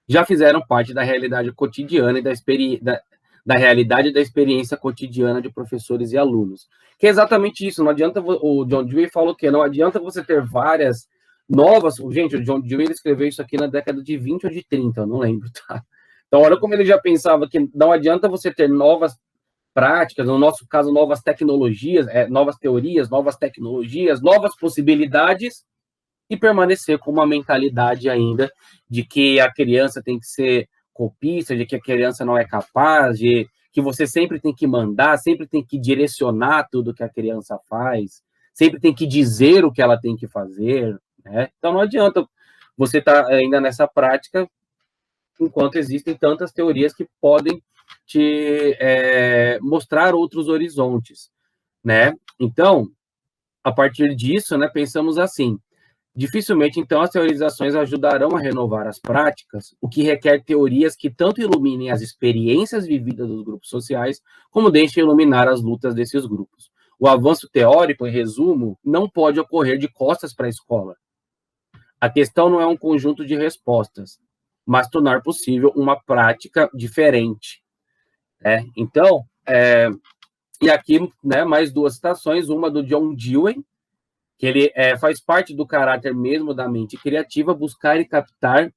A: já fizeram parte da realidade cotidiana e da realidade da experiência cotidiana de professores e alunos. Que é exatamente isso. Não adianta, o John Dewey falou que não adianta você ter várias novas... Gente, o John Dewey escreveu isso aqui na década de 20 ou de 30, eu não lembro, tá? Então, olha como ele já pensava que não adianta você ter novas práticas, no nosso caso, novas tecnologias, novas teorias, novas tecnologias, novas possibilidades, e permanecer com uma mentalidade ainda de que a criança tem que ser copista, de que a criança não é capaz, de que você sempre tem que mandar, sempre tem que direcionar tudo que a criança faz, sempre tem que dizer o que ela tem que fazer, né? Então não adianta você estar ainda nessa prática enquanto existem tantas teorias que podem te mostrar outros horizontes, né? Então, a partir disso, né, pensamos assim: dificilmente, então, as teorizações ajudarão a renovar as práticas, o que requer teorias que tanto iluminem as experiências vividas dos grupos sociais, como deixem iluminar as lutas desses grupos. O avanço teórico, em resumo, não pode ocorrer de costas para a escola. A questão não é um conjunto de respostas, mas tornar possível uma prática diferente. Então, e aqui, né, mais duas citações, uma do John Dewey, que ele faz parte do caráter mesmo da mente criativa, buscar e captar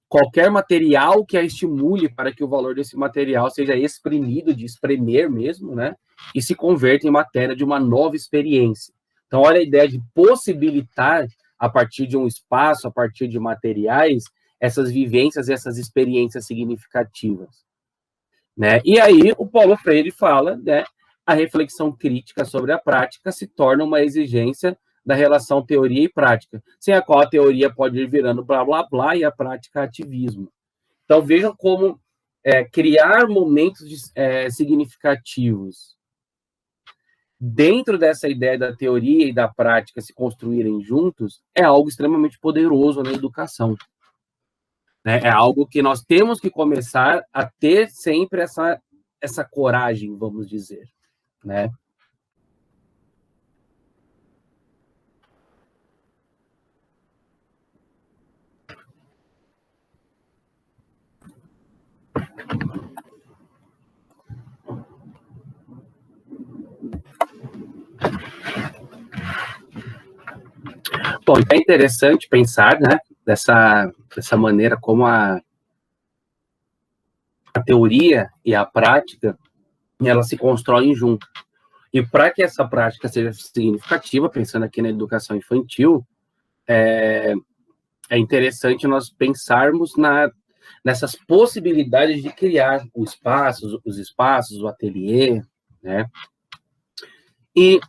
A: qualquer material que a estimule para que o valor desse material seja exprimido, de espremer mesmo, né, e se converta em matéria de uma nova experiência. Então, olha a ideia de possibilitar, a partir de um espaço, a partir de materiais, essas vivências, essas experiências significativas, né? E aí o Paulo Freire fala, né, a reflexão crítica sobre a prática se torna uma exigência da relação teoria e prática, sem a qual a teoria pode ir virando blá, blá, blá, e a prática ativismo. Então, vejam como criar momentos significativos dentro dessa ideia da teoria e da prática se construírem juntos é algo extremamente poderoso na educação. Né? É algo que nós temos que começar a ter sempre essa coragem, vamos dizer, né? Bom, é interessante pensar, né, dessa maneira como a teoria e a prática, elas se constroem junto. E para que essa prática seja significativa, pensando aqui na educação infantil, é interessante nós pensarmos nessas possibilidades de criar os espaços, o ateliê, né? E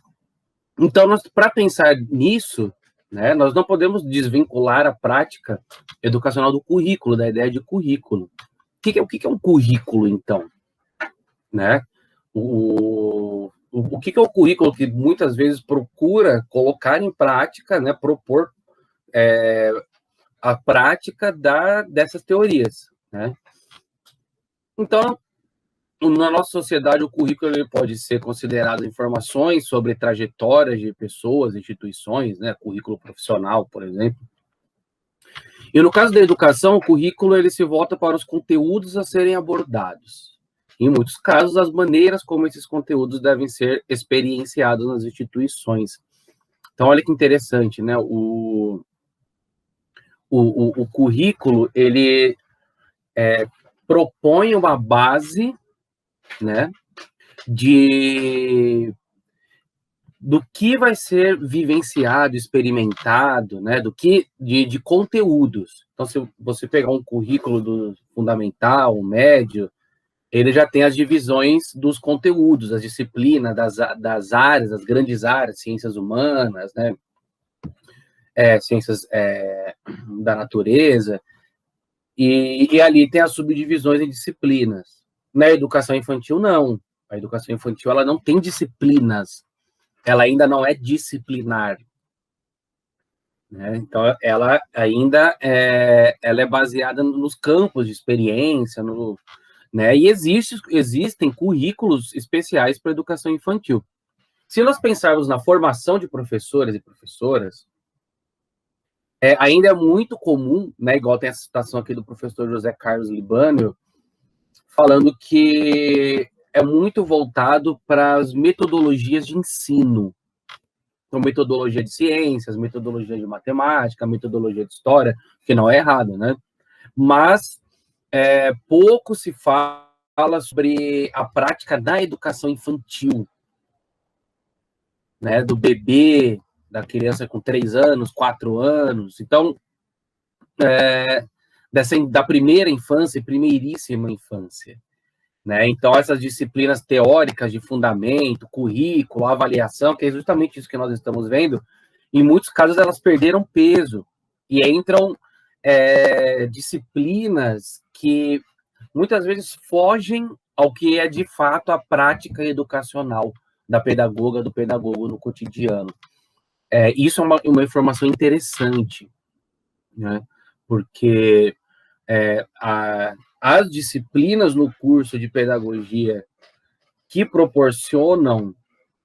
A: então, para pensar nisso, né, nós não podemos desvincular a prática educacional do currículo, da ideia de currículo. O que é um currículo, então? Né? O que é o currículo que muitas vezes procura colocar em prática, né, propor a prática dessas teorias, né? Então, na nossa sociedade, o currículo ele pode ser considerado informações sobre trajetórias de pessoas, instituições, né? Currículo profissional, por exemplo. E no caso da educação, o currículo ele se volta para os conteúdos a serem abordados. Em muitos casos, as maneiras como esses conteúdos devem ser experienciados nas instituições. Então, olha que interessante, né? O currículo, ele propõe uma base, né, do que vai ser vivenciado, experimentado, né, de conteúdos. Então, se você pegar um currículo do fundamental, médio, ele já tem as divisões dos conteúdos, as disciplinas, das áreas, das grandes áreas, ciências humanas, né, ciências da natureza, e ali tem as subdivisões em disciplinas. Na educação infantil, não. A educação infantil ela não tem disciplinas, ela ainda não é disciplinar. Né? Então, ela ainda ela é baseada nos campos de experiência, né? E existem currículos especiais para a educação infantil. Se nós pensarmos na formação de professores e professoras, ainda é muito comum, né, igual tem a citação aqui do professor José Carlos Libânio, falando que é muito voltado para as metodologias de ensino. Então, metodologia de ciências, metodologia de matemática, metodologia de história, que não é errado, né? Mas pouco se fala fala sobre a prática da educação infantil, né, do bebê, da criança com 3 anos, 4 anos. Então, da primeira infância, primeiríssima infância. Né? Então, essas disciplinas teóricas de fundamento, currículo, avaliação, que é justamente isso que nós estamos vendo, em muitos casos elas perderam peso e entram disciplinas que muitas vezes fogem ao que é de fato a prática educacional da pedagoga, do pedagogo no cotidiano. Isso é uma informação interessante, né? Porque as disciplinas no curso de pedagogia que proporcionam,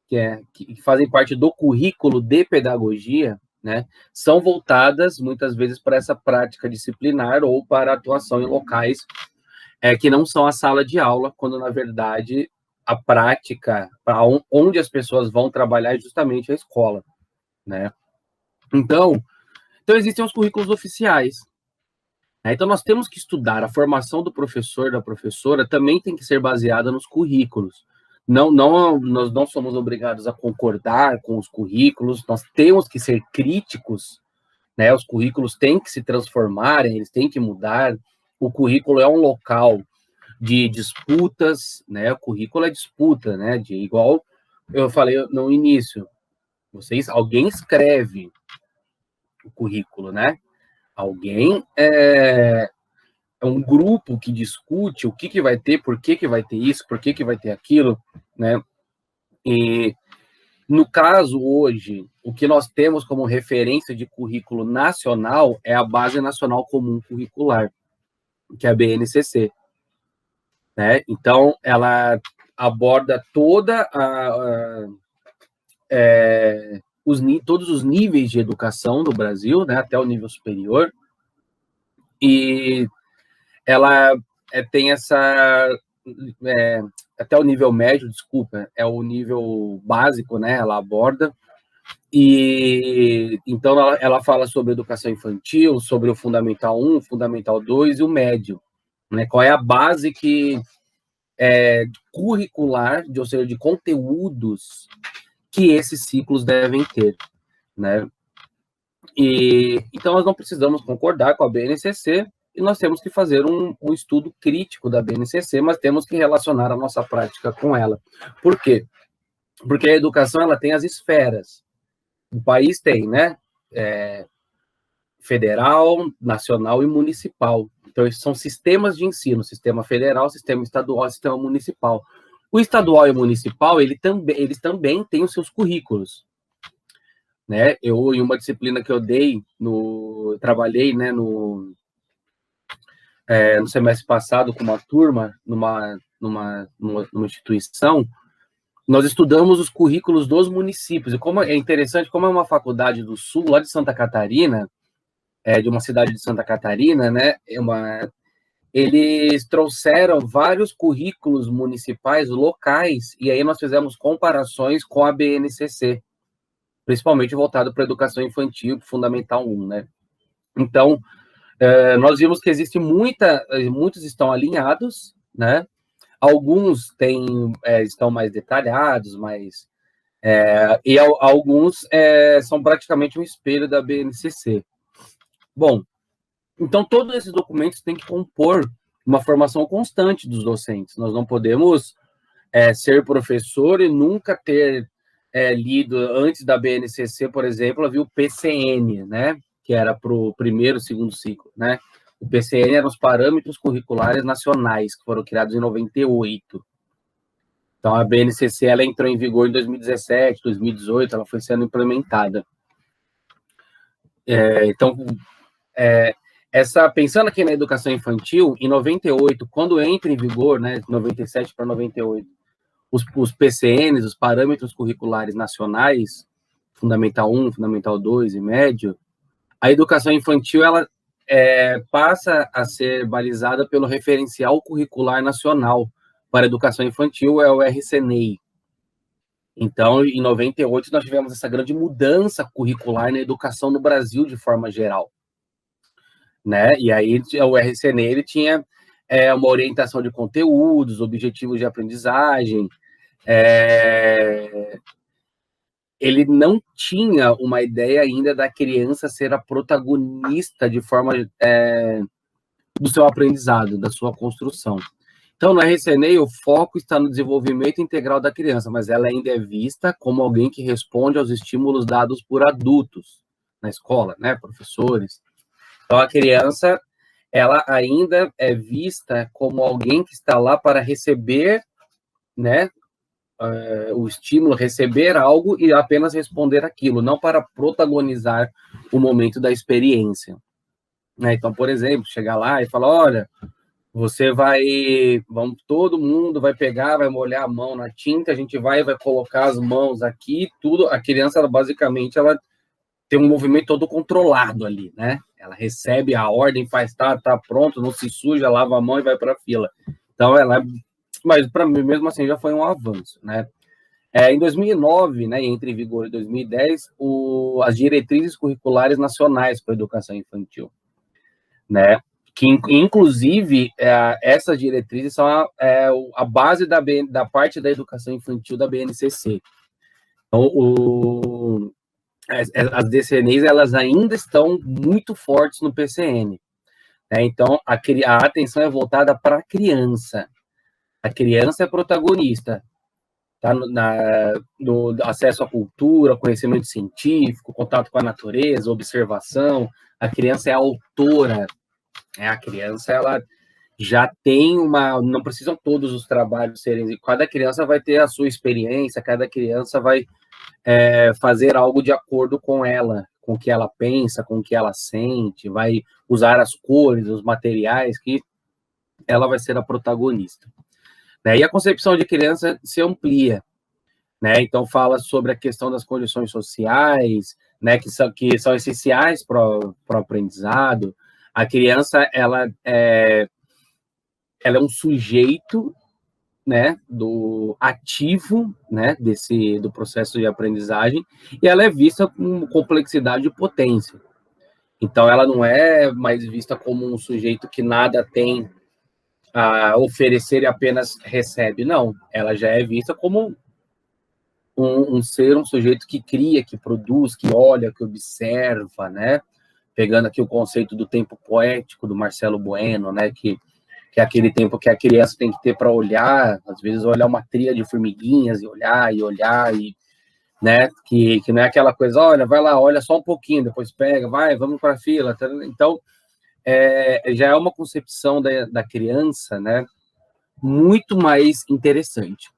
A: que fazem parte do currículo de pedagogia, né, são voltadas muitas vezes para essa prática disciplinar ou para atuação em locais que não são a sala de aula, quando na verdade a prática, para onde as pessoas vão trabalhar, é justamente a escola, né? Então existem os currículos oficiais. Então, nós temos que estudar a formação do professor, da professora, também tem que ser baseada nos currículos. Nós não somos obrigados a concordar com os currículos, nós temos que ser críticos, né? Os currículos têm que se transformarem, eles têm que mudar. O currículo é um local de disputas, né? O currículo é disputa, né? Igual eu falei no início, alguém escreve o currículo, né? Alguém é um grupo que discute o que vai ter, por que vai ter isso, por que vai ter aquilo, né? E no caso hoje, o que nós temos como referência de currículo nacional é a Base Nacional Comum Curricular, que é a BNCC, né? Então, ela aborda todos os níveis de educação do Brasil, né, até o nível superior, e ela tem até o nível médio, desculpa, é o nível básico, né, ela aborda, e então ela fala sobre educação infantil, sobre o Fundamental 1, Fundamental 2 e o médio, né, qual é a base curricular, ou seja, de conteúdos que esses ciclos devem ter, né, e então nós não precisamos concordar com a BNCC, e nós temos que fazer um estudo crítico da BNCC, mas temos que relacionar a nossa prática com ela. Por quê? Porque a educação ela tem as esferas. O país tem, né? Federal, nacional e municipal. Então, esses são sistemas de ensino, sistema federal, sistema estadual, sistema municipal. O estadual e o municipal, eles também têm os seus currículos. Né? Em uma disciplina que eu dei, trabalhei, né, no semestre passado com uma turma, numa instituição, nós estudamos os currículos dos municípios. E como é interessante, como é uma faculdade do Sul, lá de Santa Catarina, de uma cidade de Santa Catarina, né, eles trouxeram vários currículos municipais locais, e aí nós fizemos comparações com a BNCC, principalmente voltado para a educação infantil, Fundamental 1, né? Então, nós vimos que existe muitos estão alinhados, né? Alguns estão mais detalhados, e alguns são praticamente um espelho da BNCC. Bom, então todos esses documentos têm que compor uma formação constante dos docentes. Nós não podemos ser professor e nunca ter lido antes da BNCC, por exemplo, havia o PCN, né? Que era para o primeiro e segundo ciclo, né? O PCN eram os Parâmetros Curriculares Nacionais, que foram criados em 98. Então, a BNCC ela entrou em vigor em 2017, 2018, ela foi sendo implementada. Pensando aqui na educação infantil, em 98, quando entra em vigor, né, 97 para 98, os PCNs, os Parâmetros Curriculares Nacionais, Fundamental 1, Fundamental 2 e Médio, a educação infantil ela passa a ser balizada pelo Referencial Curricular Nacional para a Educação Infantil, é o RCNEI. Então, em 98, nós tivemos essa grande mudança curricular na educação no Brasil, de forma geral. Né? E aí, o RCNEI ele tinha uma orientação de conteúdos, objetivos de aprendizagem. Ele não tinha uma ideia ainda da criança ser a protagonista de forma do seu aprendizado, da sua construção. Então, no RCNEI, o foco está no desenvolvimento integral da criança, mas ela ainda é vista como alguém que responde aos estímulos dados por adultos na escola, né, professores. Então, a criança, ela ainda é vista como alguém que está lá para receber, né, o estímulo, receber algo e apenas responder aquilo, não para protagonizar o momento da experiência. Né? Então, por exemplo, chegar lá e falar, olha, todo mundo vai pegar, vai molhar a mão na tinta, a gente vai colocar as mãos aqui, tudo, a criança, ela tem um movimento todo controlado ali, né? Ela recebe a ordem, faz, tá pronto, não se suja, lava a mão e vai para a fila. Então, mas para mim, mesmo assim, já foi um avanço, né? Em 2009, né, entra em vigor em 2010, as diretrizes curriculares nacionais para a educação infantil, né? Que, inclusive, essas diretrizes são a base da parte da educação infantil da BNCC. Então, as DCNs, elas ainda estão muito fortes no PCN. Né? Então, a atenção é voltada para a criança. A criança é protagonista. Tá? No acesso à cultura, conhecimento científico, contato com a natureza, observação. A criança é a autora. A criança, ela já tem não precisam todos os trabalhos serem, cada criança vai ter a sua experiência, cada criança vai fazer algo de acordo com ela, com o que ela pensa, com o que ela sente, vai usar as cores, os materiais, que ela vai ser a protagonista. Né? E a concepção de criança se amplia, né? Então fala sobre a questão das condições sociais, né, que são essenciais para o aprendizado. A criança, ela é um sujeito, né, do ativo, né, do processo de aprendizagem, e ela é vista com complexidade e potência. Então, ela não é mais vista como um sujeito que nada tem a oferecer e apenas recebe, não. Ela já é vista como um sujeito que cria, que produz, que olha, que observa, né? Pegando aqui o conceito do tempo poético do Marcelo Bueno, né, que é aquele tempo que a criança tem que ter para olhar, às vezes olhar uma trilha de formiguinhas e olhar, né, que não é aquela coisa, olha, vai lá, olha só um pouquinho, depois pega, vamos para a fila. Então, já é uma concepção da criança, né, muito mais interessante.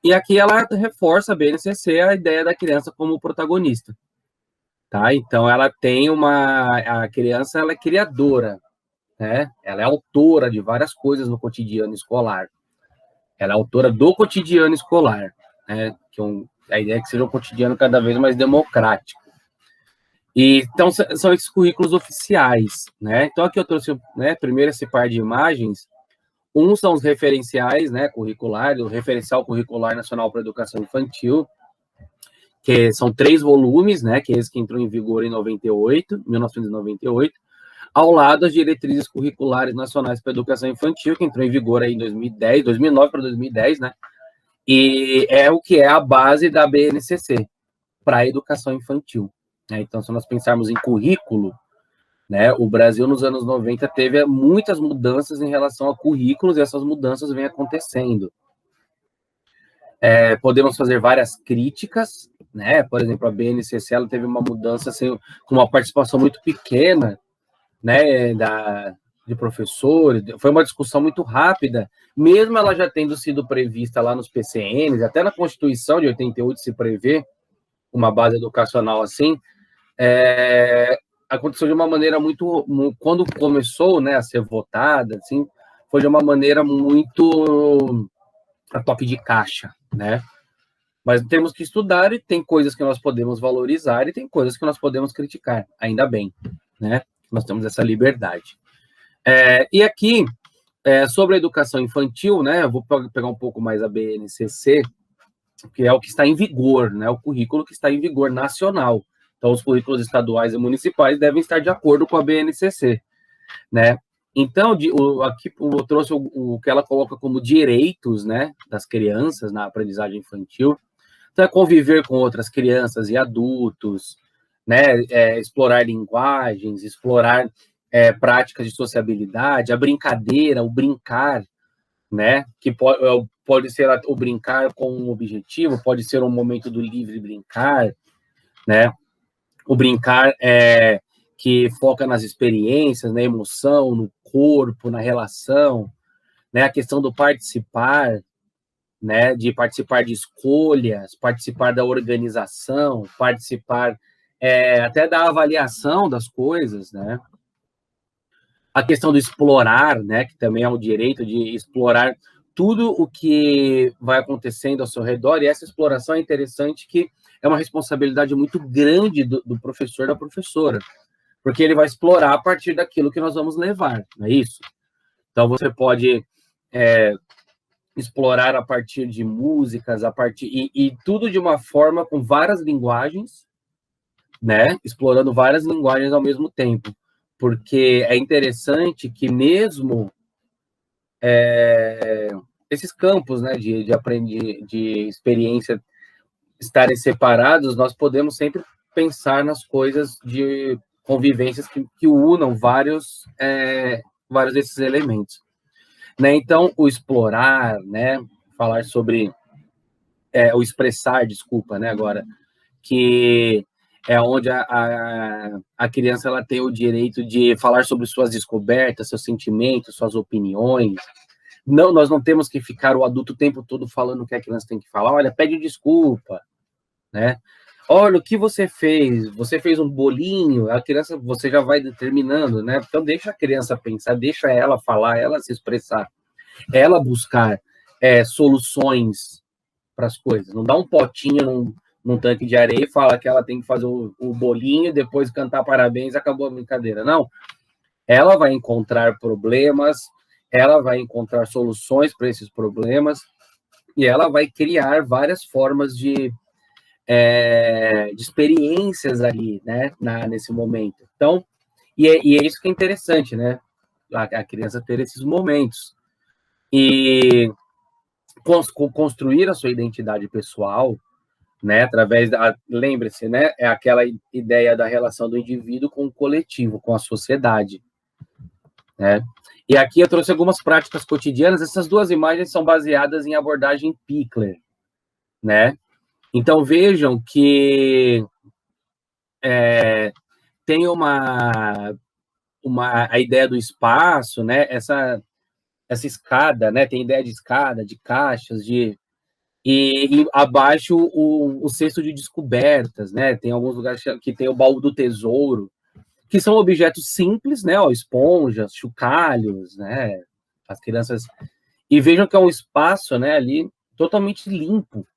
A: E aqui ela reforça a BNCC a ideia da criança como protagonista. Tá? Então, ela tem a criança, ela é criadora, né? Ela é autora de várias coisas no cotidiano escolar. Ela é autora do cotidiano escolar, né? A ideia é que seja um cotidiano cada vez mais democrático. E, então, são esses currículos oficiais, né? Então, aqui eu trouxe, né, primeiro esse par de imagens. São os referenciais, né, curriculares, o Referencial Curricular Nacional para a Educação Infantil, que são 3 volumes, né, que é esse que entrou em vigor em 1998, ao lado das diretrizes curriculares nacionais para a educação infantil, que entrou em vigor aí em 2009 para 2010, né, e é o que é a base da BNCC para a educação infantil. Né? Então, se nós pensarmos em currículo, né, o Brasil nos anos 90 teve muitas mudanças em relação a currículos, e essas mudanças vêm acontecendo. Podemos fazer várias críticas, né? Por exemplo, a BNCC, ela teve uma mudança assim, com uma participação muito pequena, né, de professores. Foi uma discussão muito rápida, mesmo ela já tendo sido prevista lá nos PCNs, até na Constituição de 88 se prevê uma base educacional assim. Aconteceu de uma maneira quando começou, né, a ser votada, assim, foi de uma maneira muito a toque de caixa, né? Mas temos que estudar, e tem coisas que nós podemos valorizar e tem coisas que nós podemos criticar, ainda bem, né? Nós temos essa liberdade. E aqui, sobre a educação infantil, né, eu vou pegar um pouco mais a BNCC, que é o que está em vigor, né, o currículo que está em vigor nacional. Então, os currículos estaduais e municipais devem estar de acordo com a BNCC, né? Então, aqui eu trouxe o que ela coloca como direitos, né, das crianças na aprendizagem infantil. Então, é conviver com outras crianças e adultos, né, explorar linguagens, explorar práticas de sociabilidade, a brincadeira, o brincar, né, que pode ser o brincar com um objetivo, pode ser um momento do livre brincar, né, o brincar que foca nas experiências, na emoção, no corpo, na relação, né, a questão do participar, né, de participar de escolhas, participar da organização, participar até da avaliação das coisas, né, a questão do explorar, né, que também é o direito de explorar tudo o que vai acontecendo ao seu redor, e essa exploração é interessante que é uma responsabilidade muito grande do professor, da professora, porque ele vai explorar a partir daquilo que nós vamos levar, não é isso? Então, você pode explorar a partir de músicas, e tudo de uma forma com várias linguagens, né? Explorando várias linguagens ao mesmo tempo, porque é interessante que mesmo esses campos, né, de aprender, de experiência estarem separados, nós podemos sempre pensar nas coisas de convivências que unam vários desses elementos, né? Então, o explorar, né, falar sobre o expressar, desculpa, né, agora, que é onde a criança ela tem o direito de falar sobre suas descobertas, seus sentimentos, suas opiniões. Não, nós não temos que ficar o adulto o tempo todo falando o que a criança tem que falar. Olha, pede desculpa, né? Olha, o que você fez? Você fez um bolinho, a criança, você já vai determinando, né? Então, deixa a criança pensar, deixa ela falar, ela se expressar, ela buscar soluções para as coisas. Não dá um potinho num tanque de areia e fala que ela tem que fazer o bolinho, depois cantar parabéns, acabou a brincadeira. Não. Ela vai encontrar problemas, ela vai encontrar soluções para esses problemas, e ela vai criar várias formas de experiências ali, né, nesse momento. Então, e é isso que é interessante, né, a criança ter esses momentos. E construir a sua identidade pessoal, né, através lembre-se, né, é aquela ideia da relação do indivíduo com o coletivo, com a sociedade, né? E aqui eu trouxe algumas práticas cotidianas. Essas duas imagens são baseadas em abordagem Pickler, né? Então vejam que tem a ideia do espaço, né? Essa escada, né? Tem ideia de escada, de caixas, e abaixo o cesto de descobertas, né? Tem alguns lugares que tem o baú do tesouro, que são objetos simples, né? Ó, esponjas, chocalhos, né? As crianças... E vejam que é um espaço, né, ali totalmente limpo.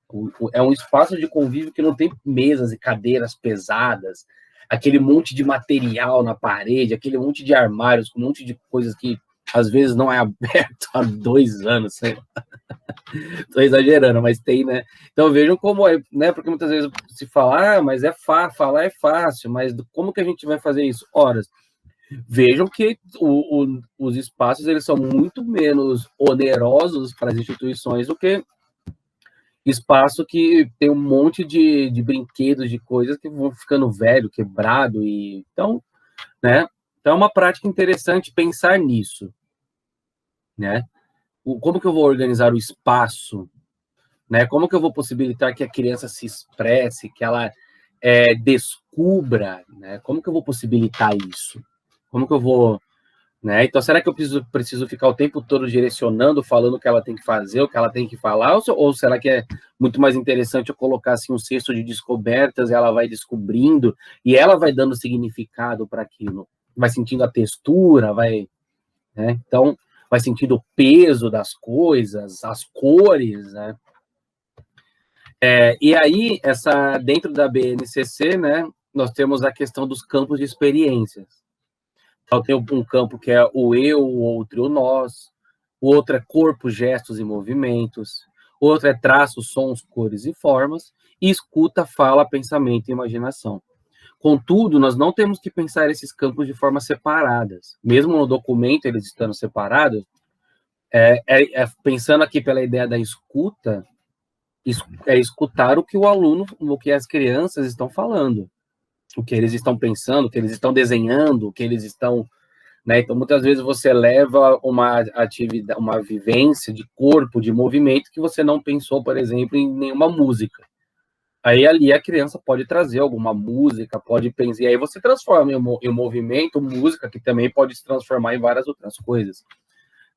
A: É um espaço de convívio que não tem mesas e cadeiras pesadas, aquele monte de material na parede, aquele monte de armários com um monte de coisas que às vezes não é aberto há 2 anos, sei lá. Estou exagerando, mas tem, né? Então vejam como é, né? Porque muitas vezes se fala, mas falar é fácil, mas como que a gente vai fazer isso? Horas. Vejam que os espaços eles são muito menos onerosos para as instituições do que espaço que tem um monte de brinquedos, de coisas que vão ficando velho, quebrado, e então, né? Então é uma prática interessante pensar nisso, né? Como que eu vou organizar o espaço, né? Como que eu vou possibilitar que a criança se expresse, que ela descubra, né? Como que eu vou possibilitar isso? Como que eu vou, né? Então, será que eu preciso ficar o tempo todo direcionando, falando o que ela tem que fazer, o que ela tem que falar, ou será que é muito mais interessante eu colocar assim um cesto de descobertas, e ela vai descobrindo e ela vai dando significado para aquilo, vai sentindo a textura, vai, né? Então, vai sentindo o peso das coisas, as cores, né? E aí, dentro da BNCC, né, nós temos a questão dos campos de experiências. Então, tem um campo que é o eu, o outro e o nós. O outro é corpo, gestos e movimentos. O outro é traços, sons, cores e formas. E escuta, fala, pensamento e imaginação. Contudo, nós não temos que pensar esses campos de forma separadas. Mesmo no documento, eles estando separados, pensando aqui pela ideia da escuta, escutar o que o aluno, o que as crianças estão falando, o que eles estão pensando, o que eles estão desenhando, o que eles estão... Né? Então, muitas vezes você leva uma atividade, uma vivência de corpo, de movimento, que você não pensou, por exemplo, em nenhuma música. Aí ali a criança pode trazer alguma música, pode pensar, e aí você transforma em movimento, música, que também pode se transformar em várias outras coisas.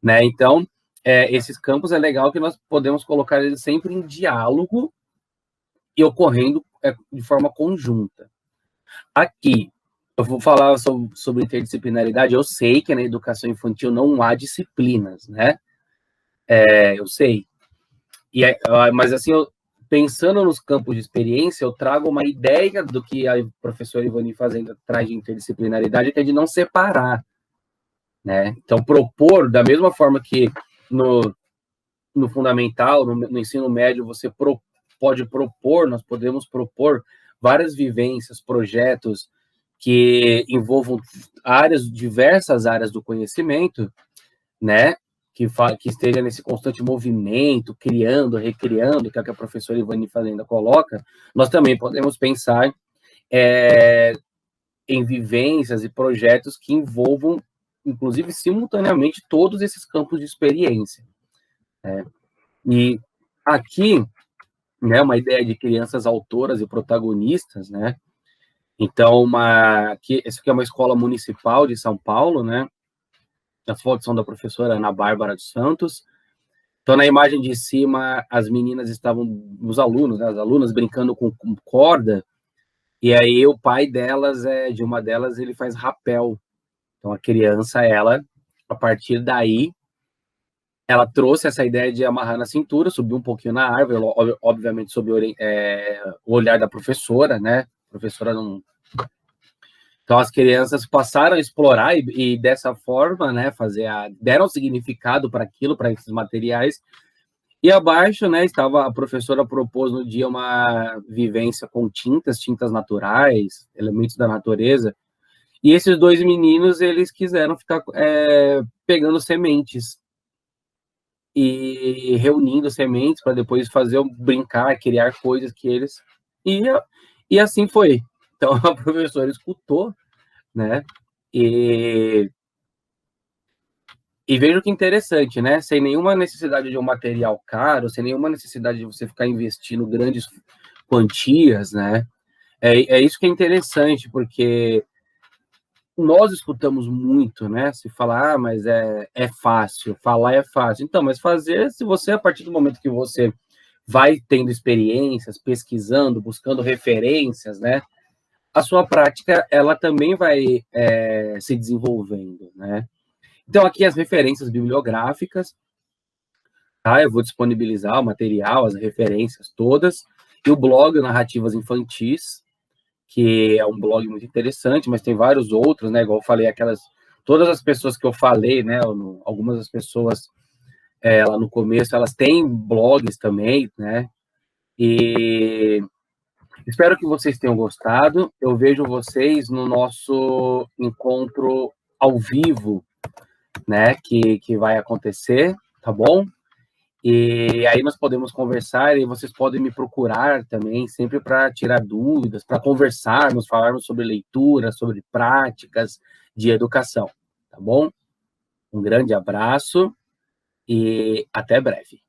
A: Né? Então, esses campos é legal que nós podemos colocar eles sempre em diálogo e ocorrendo de forma conjunta. Aqui, eu vou falar sobre interdisciplinaridade. Eu sei que na educação infantil não há disciplinas, né? Eu sei. Mas, assim, pensando nos campos de experiência, eu trago uma ideia do que a professora Ivani Fazenda traz de interdisciplinaridade, que é de não separar, né? Então, propor, da mesma forma que no fundamental, no ensino médio, você pode propor, nós podemos propor várias vivências, projetos que envolvam diversas áreas do conhecimento, né? Que esteja nesse constante movimento, criando, recriando, que é o que a professora Ivani Fazenda coloca. Nós também podemos pensar em vivências e projetos que envolvam, inclusive, simultaneamente, todos esses campos de experiência. E aqui, né, uma ideia de crianças autoras e protagonistas, né? Então, essa aqui é uma escola municipal de São Paulo, né? As fotos são da professora Ana Bárbara dos Santos. Então, na imagem de cima, as meninas estavam, os alunos, né, as alunas brincando com corda, e aí o pai delas, de uma delas, ele faz rapel. Então, a criança, a partir daí, ela trouxe essa ideia de amarrar na cintura, subir um pouquinho na árvore, obviamente sob o olhar da professora, né? A professora não... Então, as crianças passaram a explorar e dessa forma, né, deram significado para aquilo, para esses materiais. E abaixo, né, a professora propôs no dia uma vivência com tintas naturais, elementos da natureza. E esses dois meninos, eles quiseram ficar pegando sementes e reunindo sementes para depois brincar, criar coisas que eles... E assim foi. Então, a professora escutou, né? E veja que interessante, né? Sem nenhuma necessidade de um material caro, sem nenhuma necessidade de você ficar investindo grandes quantias, né? É isso que é interessante, porque nós escutamos muito, né? Se falar, mas é fácil, falar é fácil. Então, mas fazer, se você, a partir do momento que você vai tendo experiências, pesquisando, buscando referências, né? A sua prática, ela também vai se desenvolvendo, né? Então, aqui as referências bibliográficas, tá? Eu vou disponibilizar o material, as referências todas, e o blog Narrativas Infantis, que é um blog muito interessante, mas tem vários outros, né? Igual eu falei, todas as pessoas que eu falei, né? Algumas das pessoas lá no começo, elas têm blogs também, né? E espero que vocês tenham gostado. Eu vejo vocês no nosso encontro ao vivo, né? Que vai acontecer, tá bom? E aí nós podemos conversar e vocês podem me procurar também, sempre para tirar dúvidas, para conversarmos, falarmos sobre leitura, sobre práticas de educação, tá bom? Um grande abraço e até breve.